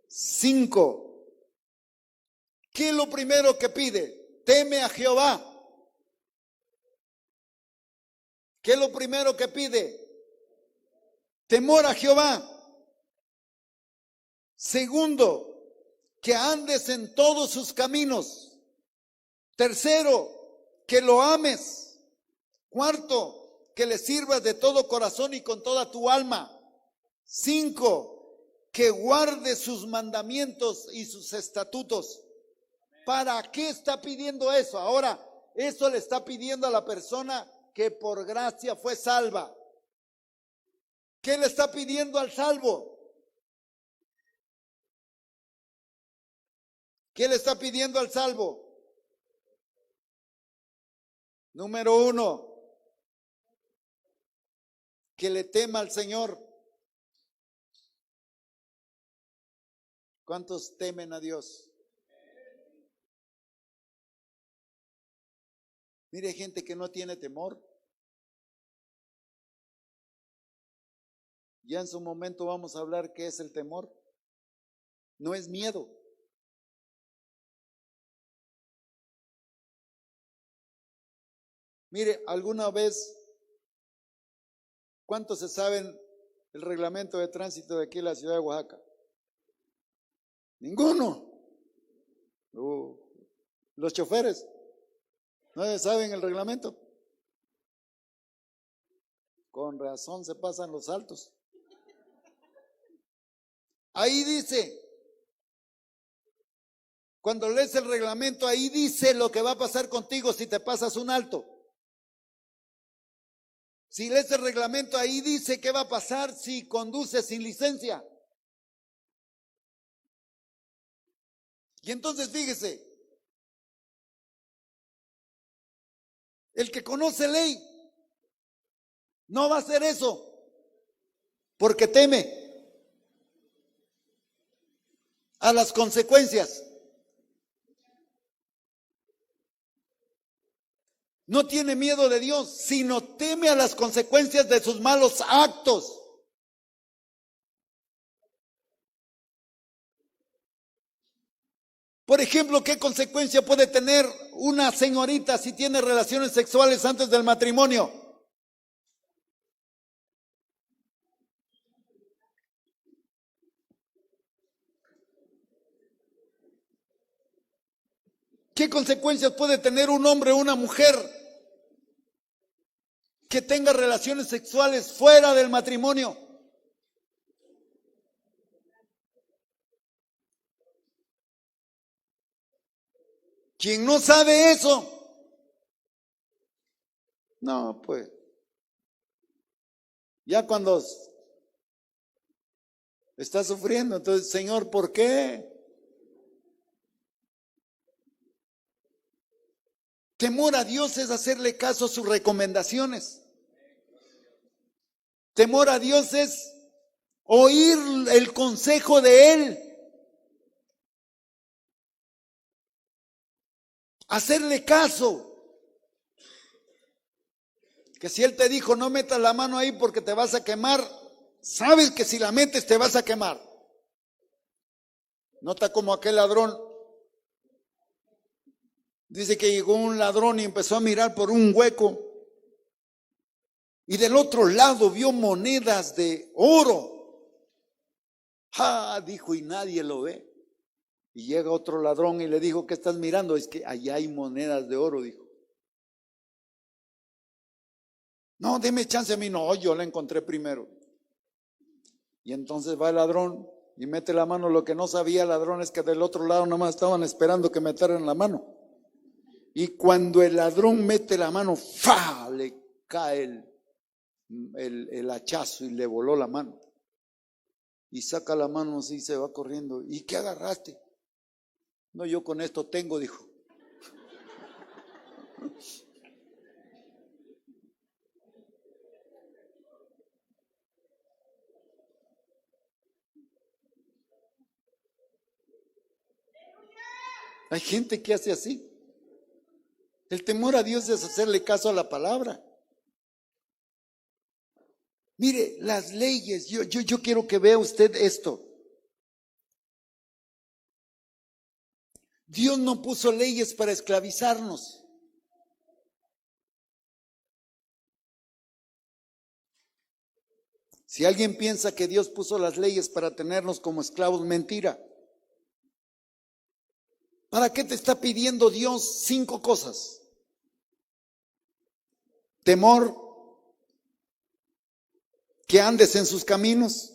5. ¿Qué es lo primero que pide? Teme a Jehová. ¿Qué es lo primero que pide? Temor a Jehová. Segundo, que andes en todos sus caminos. Tercero, que lo ames. Cuarto, que le sirvas de todo corazón y con toda tu alma. 5, que guardes sus mandamientos y sus estatutos. ¿Para qué está pidiendo eso? Ahora, eso le está pidiendo a la persona que por gracia fue salva. ¿Qué le está pidiendo al salvo? ¿Qué le está pidiendo al salvo? Número 1, que le tema al Señor. ¿Cuántos temen a Dios? Mire, hay gente que no tiene temor. Ya en su momento vamos a hablar qué es el temor. No es miedo. Mire, alguna vez, ¿cuántos se saben el reglamento de tránsito de aquí en la ciudad de Oaxaca? Ninguno. Los choferes no saben el reglamento. Con razón se pasan los saltos. Ahí dice, cuando lees el reglamento, ahí dice lo que va a pasar contigo si te pasas un alto. Si lees el reglamento, ahí dice qué va a pasar si conduces sin licencia. Y entonces fíjese, el que conoce ley no va a hacer eso porque teme a las consecuencias. No tiene miedo de Dios, sino teme a las consecuencias de sus malos actos. Por ejemplo, ¿qué consecuencia puede tener una señorita si tiene relaciones sexuales antes del matrimonio? ¿Qué consecuencias puede tener un hombre o una mujer que tenga relaciones sexuales fuera del matrimonio? Quien no sabe eso, no, pues, ya cuando está sufriendo, entonces, Señor, ¿por qué? Temor a Dios es hacerle caso a sus recomendaciones. Temor a Dios es oír el consejo de Él. Hacerle caso. Que si Él te dijo no metas la mano ahí porque te vas a quemar, sabes que si la metes te vas a quemar. Nota como aquel ladrón. Dice que llegó un ladrón y empezó a mirar por un hueco. Y del otro lado vio monedas de oro. Dijo, y nadie lo ve. Y llega otro ladrón y le dijo, ¿qué estás mirando? Es que allá hay monedas de oro, dijo. No, deme chance a mí. No, yo la encontré primero. Y entonces va el ladrón y mete la mano. Lo que no sabía el ladrón es que del otro lado nomás estaban esperando que metieran la mano. Y cuando el ladrón mete la mano, ¡fa! Le cae el hachazo y le voló la mano. Y saca la mano así y se va corriendo. ¿Y qué agarraste? No, yo con esto tengo, dijo. Hay gente que hace así. El temor a Dios es hacerle caso a la palabra. Mire, las leyes, yo quiero que vea usted esto. Dios no puso leyes para esclavizarnos. Si alguien piensa que Dios puso las leyes para tenernos como esclavos, mentira. ¿Para qué te está pidiendo Dios 5 cosas? Temor, que andes en sus caminos,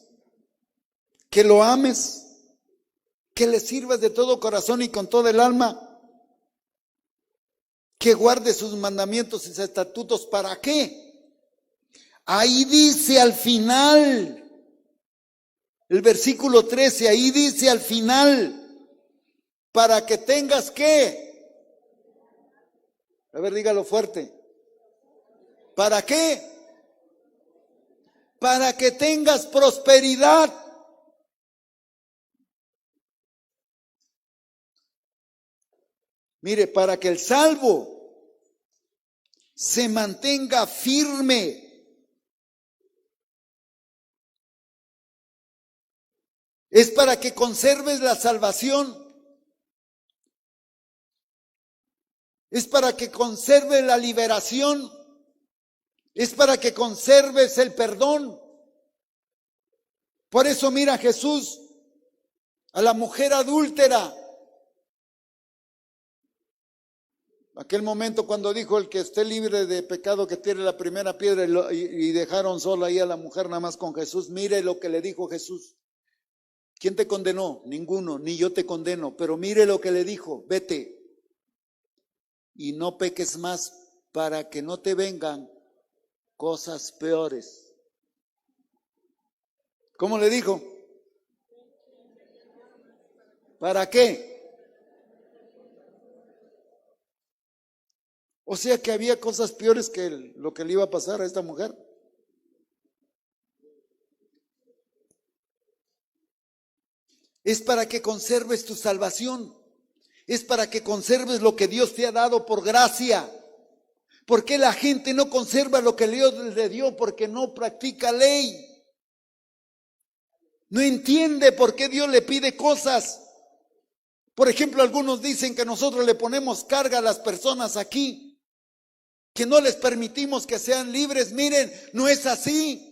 que lo ames, que le sirvas de todo corazón y con todo el alma, que guardes sus mandamientos y sus estatutos. ¿Para qué? Ahí dice al final, el versículo 13, ahí dice al final, para que tengas ¿qué? A ver, dígalo fuerte. ¿Para qué? Para que tengas prosperidad. Mire, para que el salvo se mantenga firme. Es para que conserves la salvación. Es para que conserves la liberación. Es para que conserves el perdón. Por eso mira Jesús a la mujer adúltera. Aquel momento cuando dijo: el que esté libre de pecado que tire la primera piedra, y dejaron sola ahí a la mujer nada más con Jesús. Mire lo que le dijo Jesús. ¿Quién te condenó? Ninguno, ni yo te condeno. Pero mire lo que le dijo: vete y no peques más, para que no te vengan cosas peores. ¿Cómo le dijo? ¿Para qué? O sea que había cosas peores que lo que le iba a pasar a esta mujer. Es para que conserves tu salvación. Es para que conserves lo que Dios te ha dado por gracia. ¿Por qué la gente no conserva lo que Dios le dio? Porque no practica ley. No entiende por qué Dios le pide cosas. Por ejemplo, algunos dicen que nosotros le ponemos carga a las personas aquí, que no les permitimos que sean libres. Miren, no es así.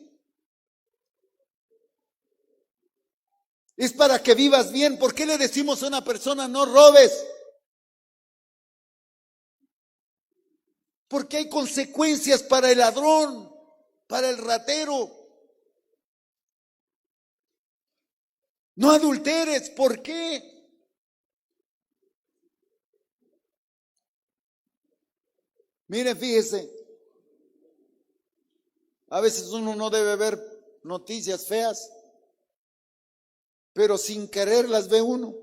Es para que vivas bien. ¿Por qué le decimos a una persona: no robes? Porque hay consecuencias para el ladrón, para el ratero. No adulteres. ¿Por qué? Mire, fíjese, a veces uno no debe ver noticias feas, pero sin querer las ve uno.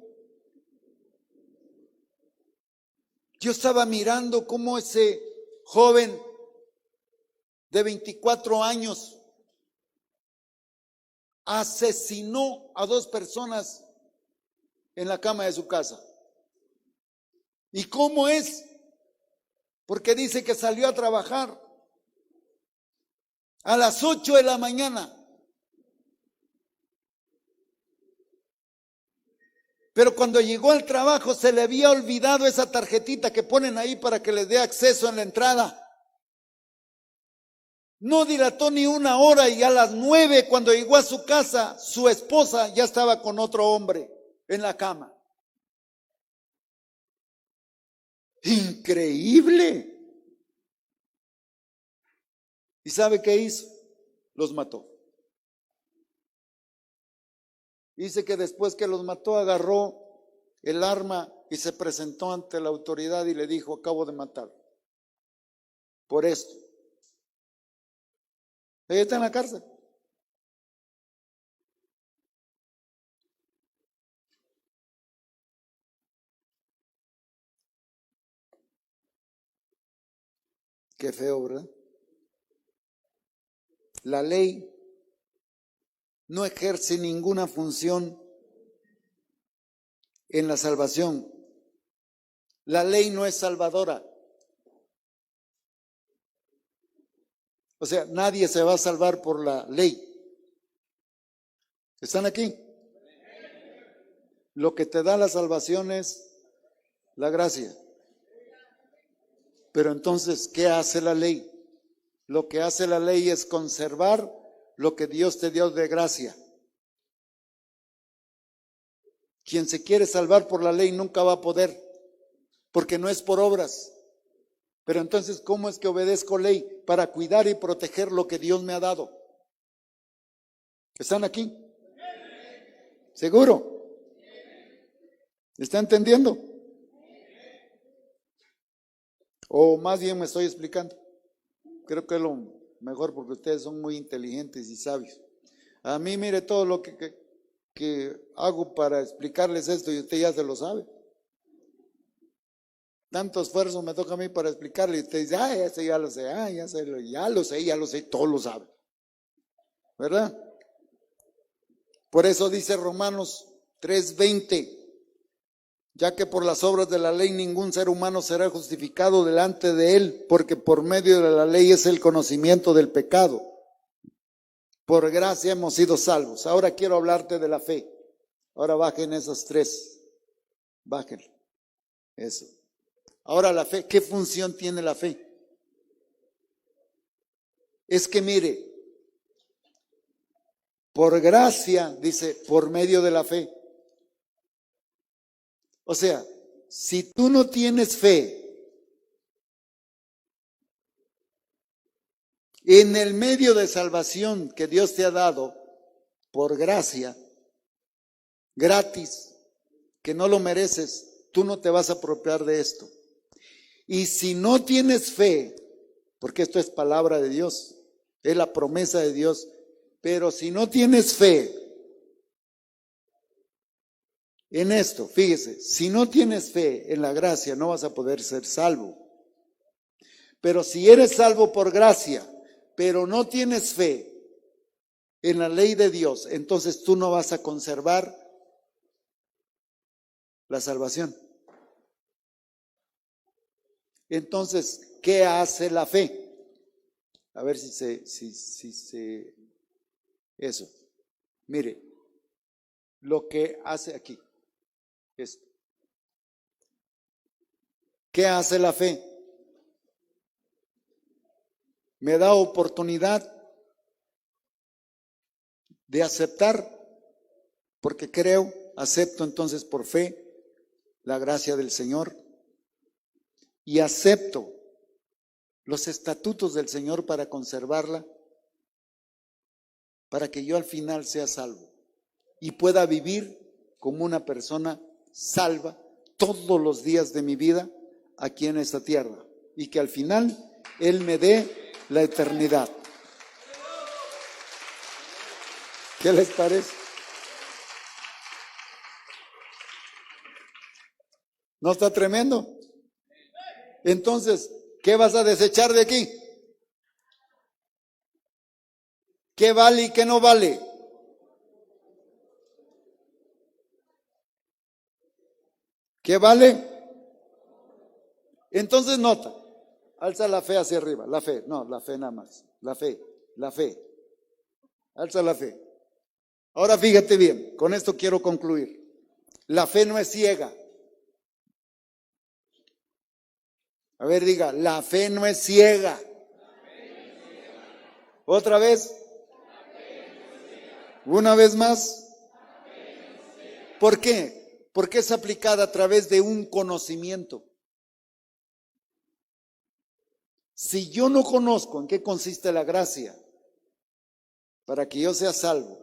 Yo estaba mirando cómo ese joven de 24 años asesinó a 2 personas en la cama de su casa. ¿Y cómo es? Porque dice que salió a trabajar a las 8 de la mañana. Pero cuando llegó al trabajo se le había olvidado esa tarjetita que ponen ahí para que les dé acceso en la entrada. No dilató ni una hora y a las 9, cuando llegó a su casa, su esposa ya estaba con otro hombre en la cama. Increíble. ¿Y sabe qué hizo? Los mató. Dice que después que los mató, agarró el arma y se presentó ante la autoridad y le dijo: acabo de matar por esto. Ella está en la cárcel. Qué feo, ¿verdad? La ley no ejerce ninguna función en la salvación. La ley no es salvadora. O sea, nadie se va a salvar por la ley. ¿Están aquí? Lo que te da la salvación es la gracia. Pero entonces, ¿qué hace la ley? Lo que hace la ley es conservar lo que Dios te dio de gracia. Quien se quiere salvar por la ley nunca va a poder, porque no es por obras. Pero entonces, ¿cómo es que obedezco ley? Para cuidar y proteger lo que Dios me ha dado. ¿Están aquí? ¿Seguro? ¿Está entendiendo? O más bien me estoy explicando. Creo que es lo mejor porque ustedes son muy inteligentes y sabios. A mí, mire, todo lo que hago para explicarles esto y usted ya se lo sabe. Tanto esfuerzo me toca a mí para explicarle y usted dice, ese ya lo sé, ya lo sé, todo lo sabe. ¿Verdad? Por eso dice Romanos 3:20, ya que por las obras de la ley ningún ser humano será justificado delante de él, porque por medio de la ley es el conocimiento del pecado. Por gracia hemos sido salvos. Ahora quiero hablarte de la fe. Ahora bajen esos tres. Bajen. Eso. Ahora la fe, ¿qué función tiene la fe? Es que mire, por gracia, dice, por medio de la fe. O sea, si tú no tienes fe en el medio de salvación que Dios te ha dado, por gracia, gratis, que no lo mereces, tú no te vas a apropiar de esto. Y si no tienes fe, porque esto es palabra de Dios, es la promesa de Dios, pero si no tienes fe en esto, fíjese, si no tienes fe en la gracia, no vas a poder ser salvo. Pero si eres salvo por gracia, pero no tienes fe en la ley de Dios, entonces tú no vas a conservar la salvación. Entonces, ¿qué hace la fe? A ver si se eso. Mire, lo que hace aquí, esto. ¿Qué hace la fe? Me da oportunidad de aceptar, porque creo, acepto entonces por fe la gracia del Señor y acepto los estatutos del Señor para conservarla, para que yo al final sea salvo y pueda vivir como una persona salva todos los días de mi vida aquí en esta tierra y que al final Él me dé la eternidad. ¿Qué les parece? ¿No está tremendo? Entonces, ¿qué vas a desechar de aquí? ¿Qué vale y qué no vale? ¿Qué vale? Entonces nota, alza la fe hacia arriba, la fe, no, la fe nada más, la fe, alza la fe. Ahora fíjate bien, con esto quiero concluir. La fe no es ciega. A ver, diga, la fe no es ciega. Otra vez. Una vez más. ¿Por qué? Porque es aplicada a través de un conocimiento. Si yo no conozco en qué consiste la gracia para que yo sea salvo,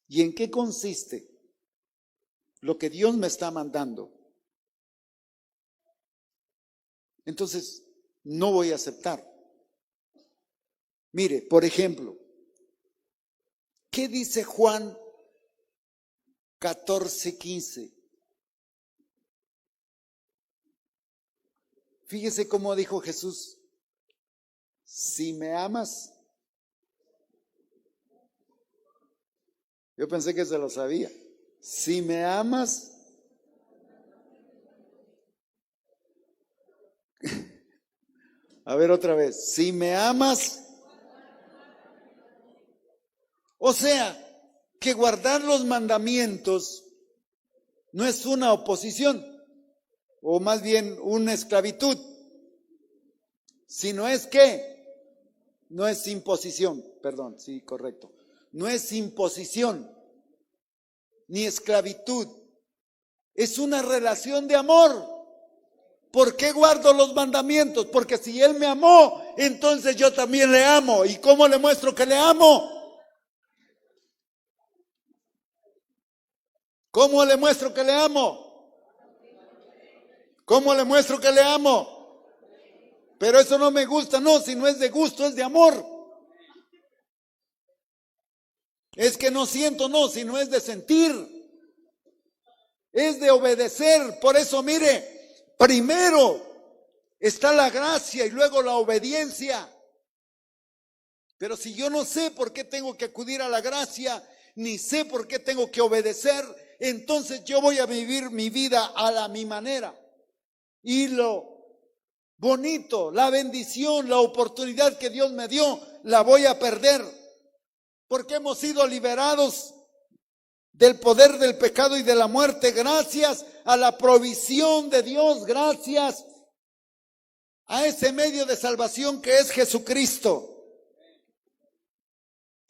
y en qué consiste lo que Dios me está mandando, entonces no voy a aceptar. Mire, por ejemplo, ¿qué dice Juan 14:15? Fíjese cómo dijo Jesús, si me amas. Yo pensé que se lo sabía. Si me amas, a ver otra vez, si me amas, o sea, que guardar los mandamientos no es una oposición, o más bien una esclavitud, sino es que No es imposición, perdón, sí, correcto. No es imposición ni esclavitud. Es una relación de amor. ¿Por qué guardo los mandamientos? Porque si Él me amó, entonces yo también le amo. ¿Y cómo le muestro que le amo? ¿Cómo le muestro que le amo? ¿Cómo le muestro que le amo? Pero eso no me gusta, no, si no es de gusto, es de amor. Es que no siento, no, si no es de sentir. Es de obedecer. Por eso, mire, primero está la gracia y luego la obediencia. Pero si yo no sé por qué tengo que acudir a la gracia, ni sé por qué tengo que obedecer, entonces yo voy a vivir mi vida a mi manera. Y lo bonito, la bendición, la oportunidad que Dios me dio, la voy a perder. Porque hemos sido liberados del poder del pecado y de la muerte gracias a la provisión de Dios, gracias a ese medio de salvación que es Jesucristo.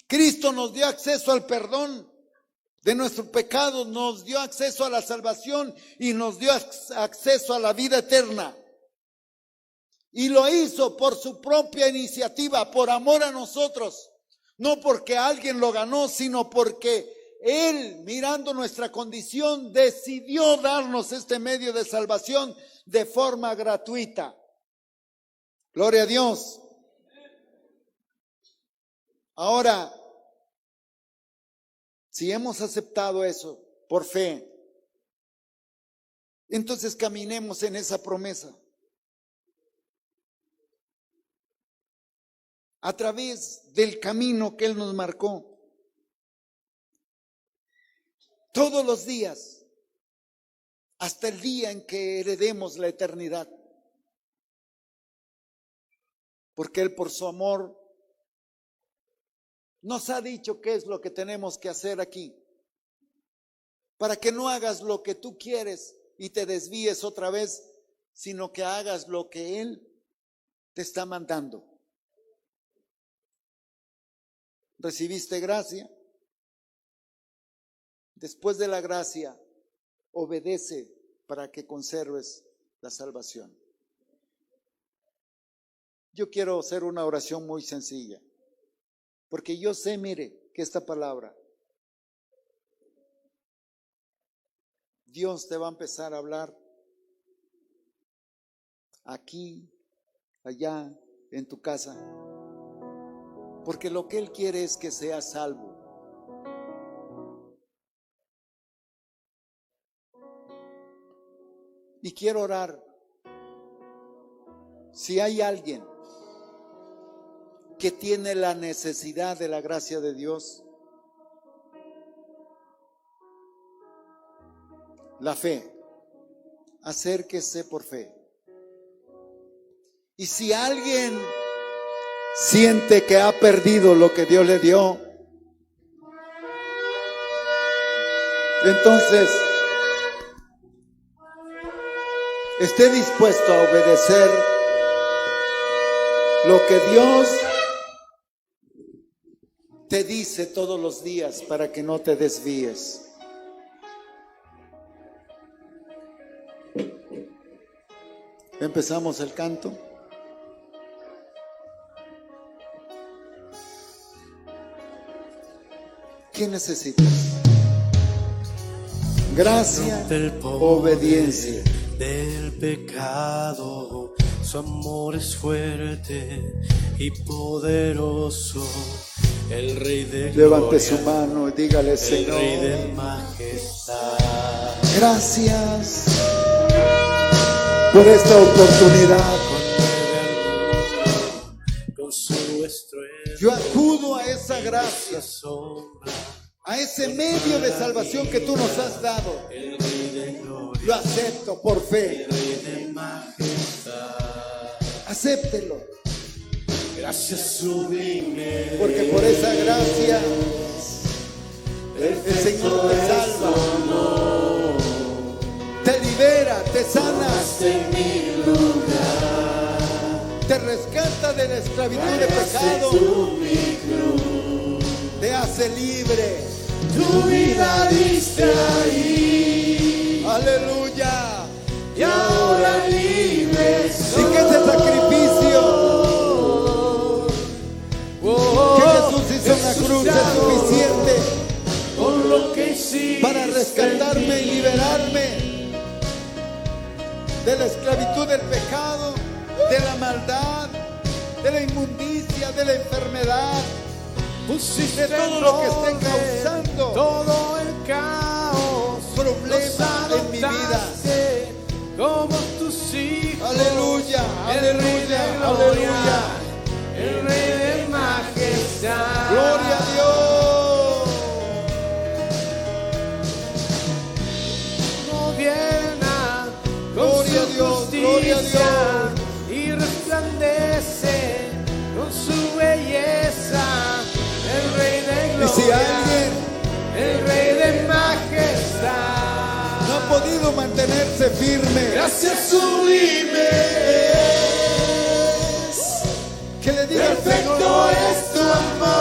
Cristo nos dio acceso al perdón de nuestros pecados, nos dio acceso a la salvación y nos dio acceso a la vida eterna. Y lo hizo por su propia iniciativa, por amor a nosotros. No porque alguien lo ganó, sino porque Él, mirando nuestra condición, decidió darnos este medio de salvación de forma gratuita. Gloria a Dios. Ahora, si hemos aceptado eso por fe, entonces caminemos en esa promesa. A través del camino que Él nos marcó. Todos los días, hasta el día en que heredemos la eternidad. Porque Él por su amor nos ha dicho qué es lo que tenemos que hacer aquí. Para que no hagas lo que tú quieres y te desvíes otra vez, sino que hagas lo que Él te está mandando. ¿Recibiste gracia? Después de la gracia, obedece para que conserves la salvación. Yo quiero hacer una oración muy sencilla, porque yo sé, mire, que esta palabra, Dios te va a empezar a hablar aquí, allá, en tu casa. Porque lo que Él quiere es que seas salvo. Y quiero orar. Si hay alguien que tiene la necesidad de la gracia de Dios, la fe, acérquese por fe. Y si alguien siente que ha perdido lo que Dios le dio, entonces esté dispuesto a obedecer lo que Dios te dice todos los días para que no te desvíes. Empezamos el canto. ¿Qué necesitas? Gracia, obediencia. Del pecado, su amor es fuerte y poderoso. El Rey de Levante gloria, su mano y dígale: el Señor, Rey de majestad. gracias por esta oportunidad. Con su estruendo, Yo acudo a esa gracia, sombra, a ese medio de salvación que tú nos has dado. el Rey de gloria, Lo acepto por fe. el Rey de majestad. Acéptelo, Gracias sublime, porque por esa gracia el Señor te salva, te libera, te sana. en mi lugar. te rescata de la esclavitud de Pagaste pecado, tú mi cruz, te hace libre. tu vida diste ahí, Aleluya. y ahora libre soy. Y que ese sacrificio que Jesús hizo en la cruz es suficiente Por lo que hiciste para rescatarme y liberarme de la esclavitud del pecado, de la maldad, de la inmundicia, de la enfermedad, pusiste de todo lo que esté orden, causando todo el caos, problema en mi vida. adoptaste como tus hijos. Aleluya, El Rey de aleluya, gloria, aleluya. el Rey de majestad. Gloria a Dios. Gobierna con Gloria a su Dios, justicia, gloria a Dios. y resplandece con su belleza. El Rey de Y gloria, si alguien el Rey de majestad. no ha podido mantenerse firme, Gracias sublime, que le diga al perfecto Señor, es tu amor.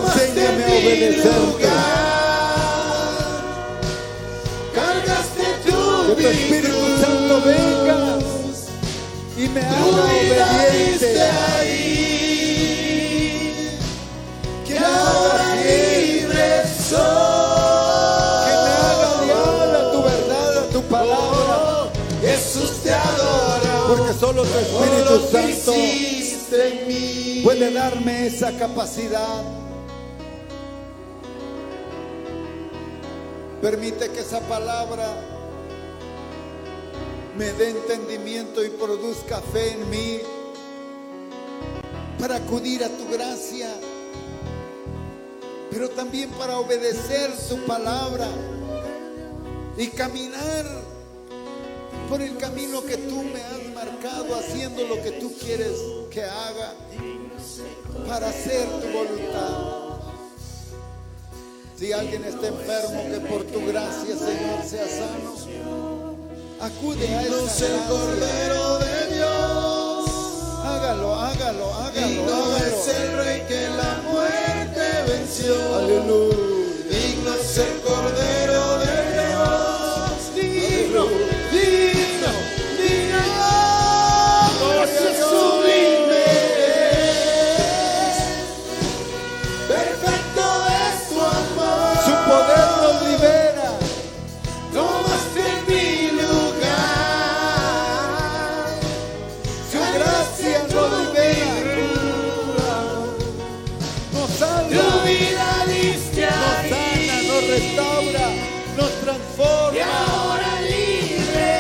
enséñame a mi obedecerte. lugar, cargaste Que tu tu Espíritu Santo venga y me haga obediente. ahí, que ahora libre soy. Que me haga leal a tu verdad, a tu palabra. Jesús te adoro, Porque solo tu por Espíritu lo que Santo hiciste en mí. puede darme esa capacidad. Permite que esa palabra me dé entendimiento y produzca fe en mí para acudir a tu gracia, pero también para obedecer tu palabra y caminar por el camino que tú me has marcado, haciendo lo que tú quieres que haga para hacer tu voluntad. Si alguien está enfermo, que por tu gracia, Señor, sea sano. Acude a esa el Cordero de Dios, Hágalo, hágalo, hágalo, digno es hágalo. el Rey que la muerte venció. Aleluya. Digno es el Cordero de Dios, digno, digno, digno. Gracias sublime, perfecto es tu amor. Su poder nos libera. Tomaste mi lugar, Su gracia nos libera. Nos salva. tu vida diste Nos ahí, sana, nos restaura, nos y transforma. ahora libre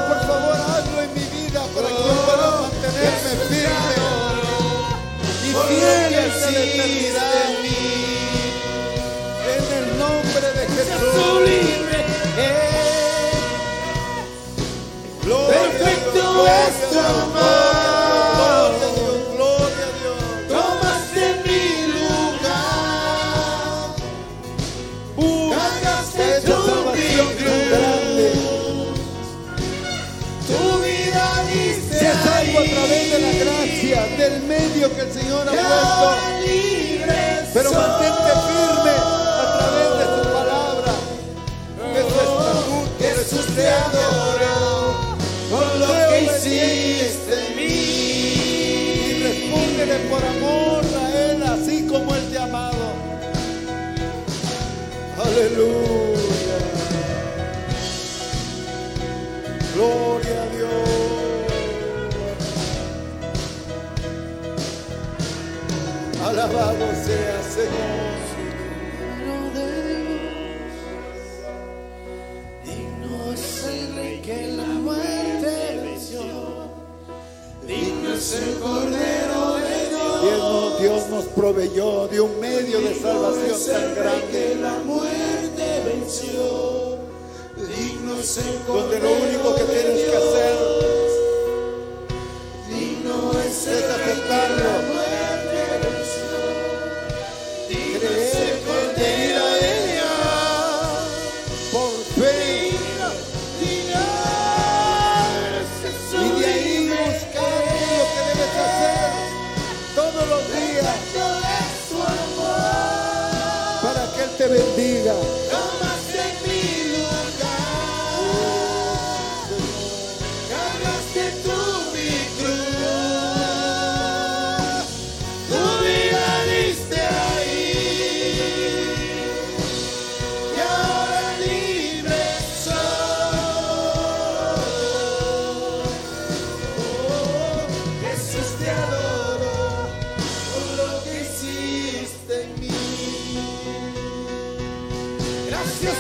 Por soy. favor, hazlo en mi vida para que yo pueda mantenerme firme y fiel hasta la eternidad. En el nombre de Jesús. Sublime, Gloria a Dios, perfecto gloria es tu a Dios, amor. gloria a Dios, gloria a Dios. Tomaste mi lugar, cargaste Esa tu salvación tan grande tu vida diste se salvo a ahí, través de la gracia, del medio que el Señor ha y puesto. ahora libre Pero soy. mantente firme a través de su palabra, de su estatuto, de su Jesús te dedo. adoro por lo que hiciste en Y mí. respóndele por amor a Él, así como Él te ha amado. Aleluya. Gloria a Dios. Alabado sea, Señor. Digno es el Rey que la muerte venció. Digno es el Cordero de Dios. Dios nos proveyó de un medio de salvación tan grande, La muerte venció. Digno es el donde Cordero lo único que tienes que hacer Digno es es aceptarlo, creer, venir a Él por fe. te bendiga. Tomaste mi lugar, cargaste tú mi cruz, tu vida diste ahí, y ahora libre soy. Oh, Jesús, te adoro por lo que hiciste en mí. Gracias,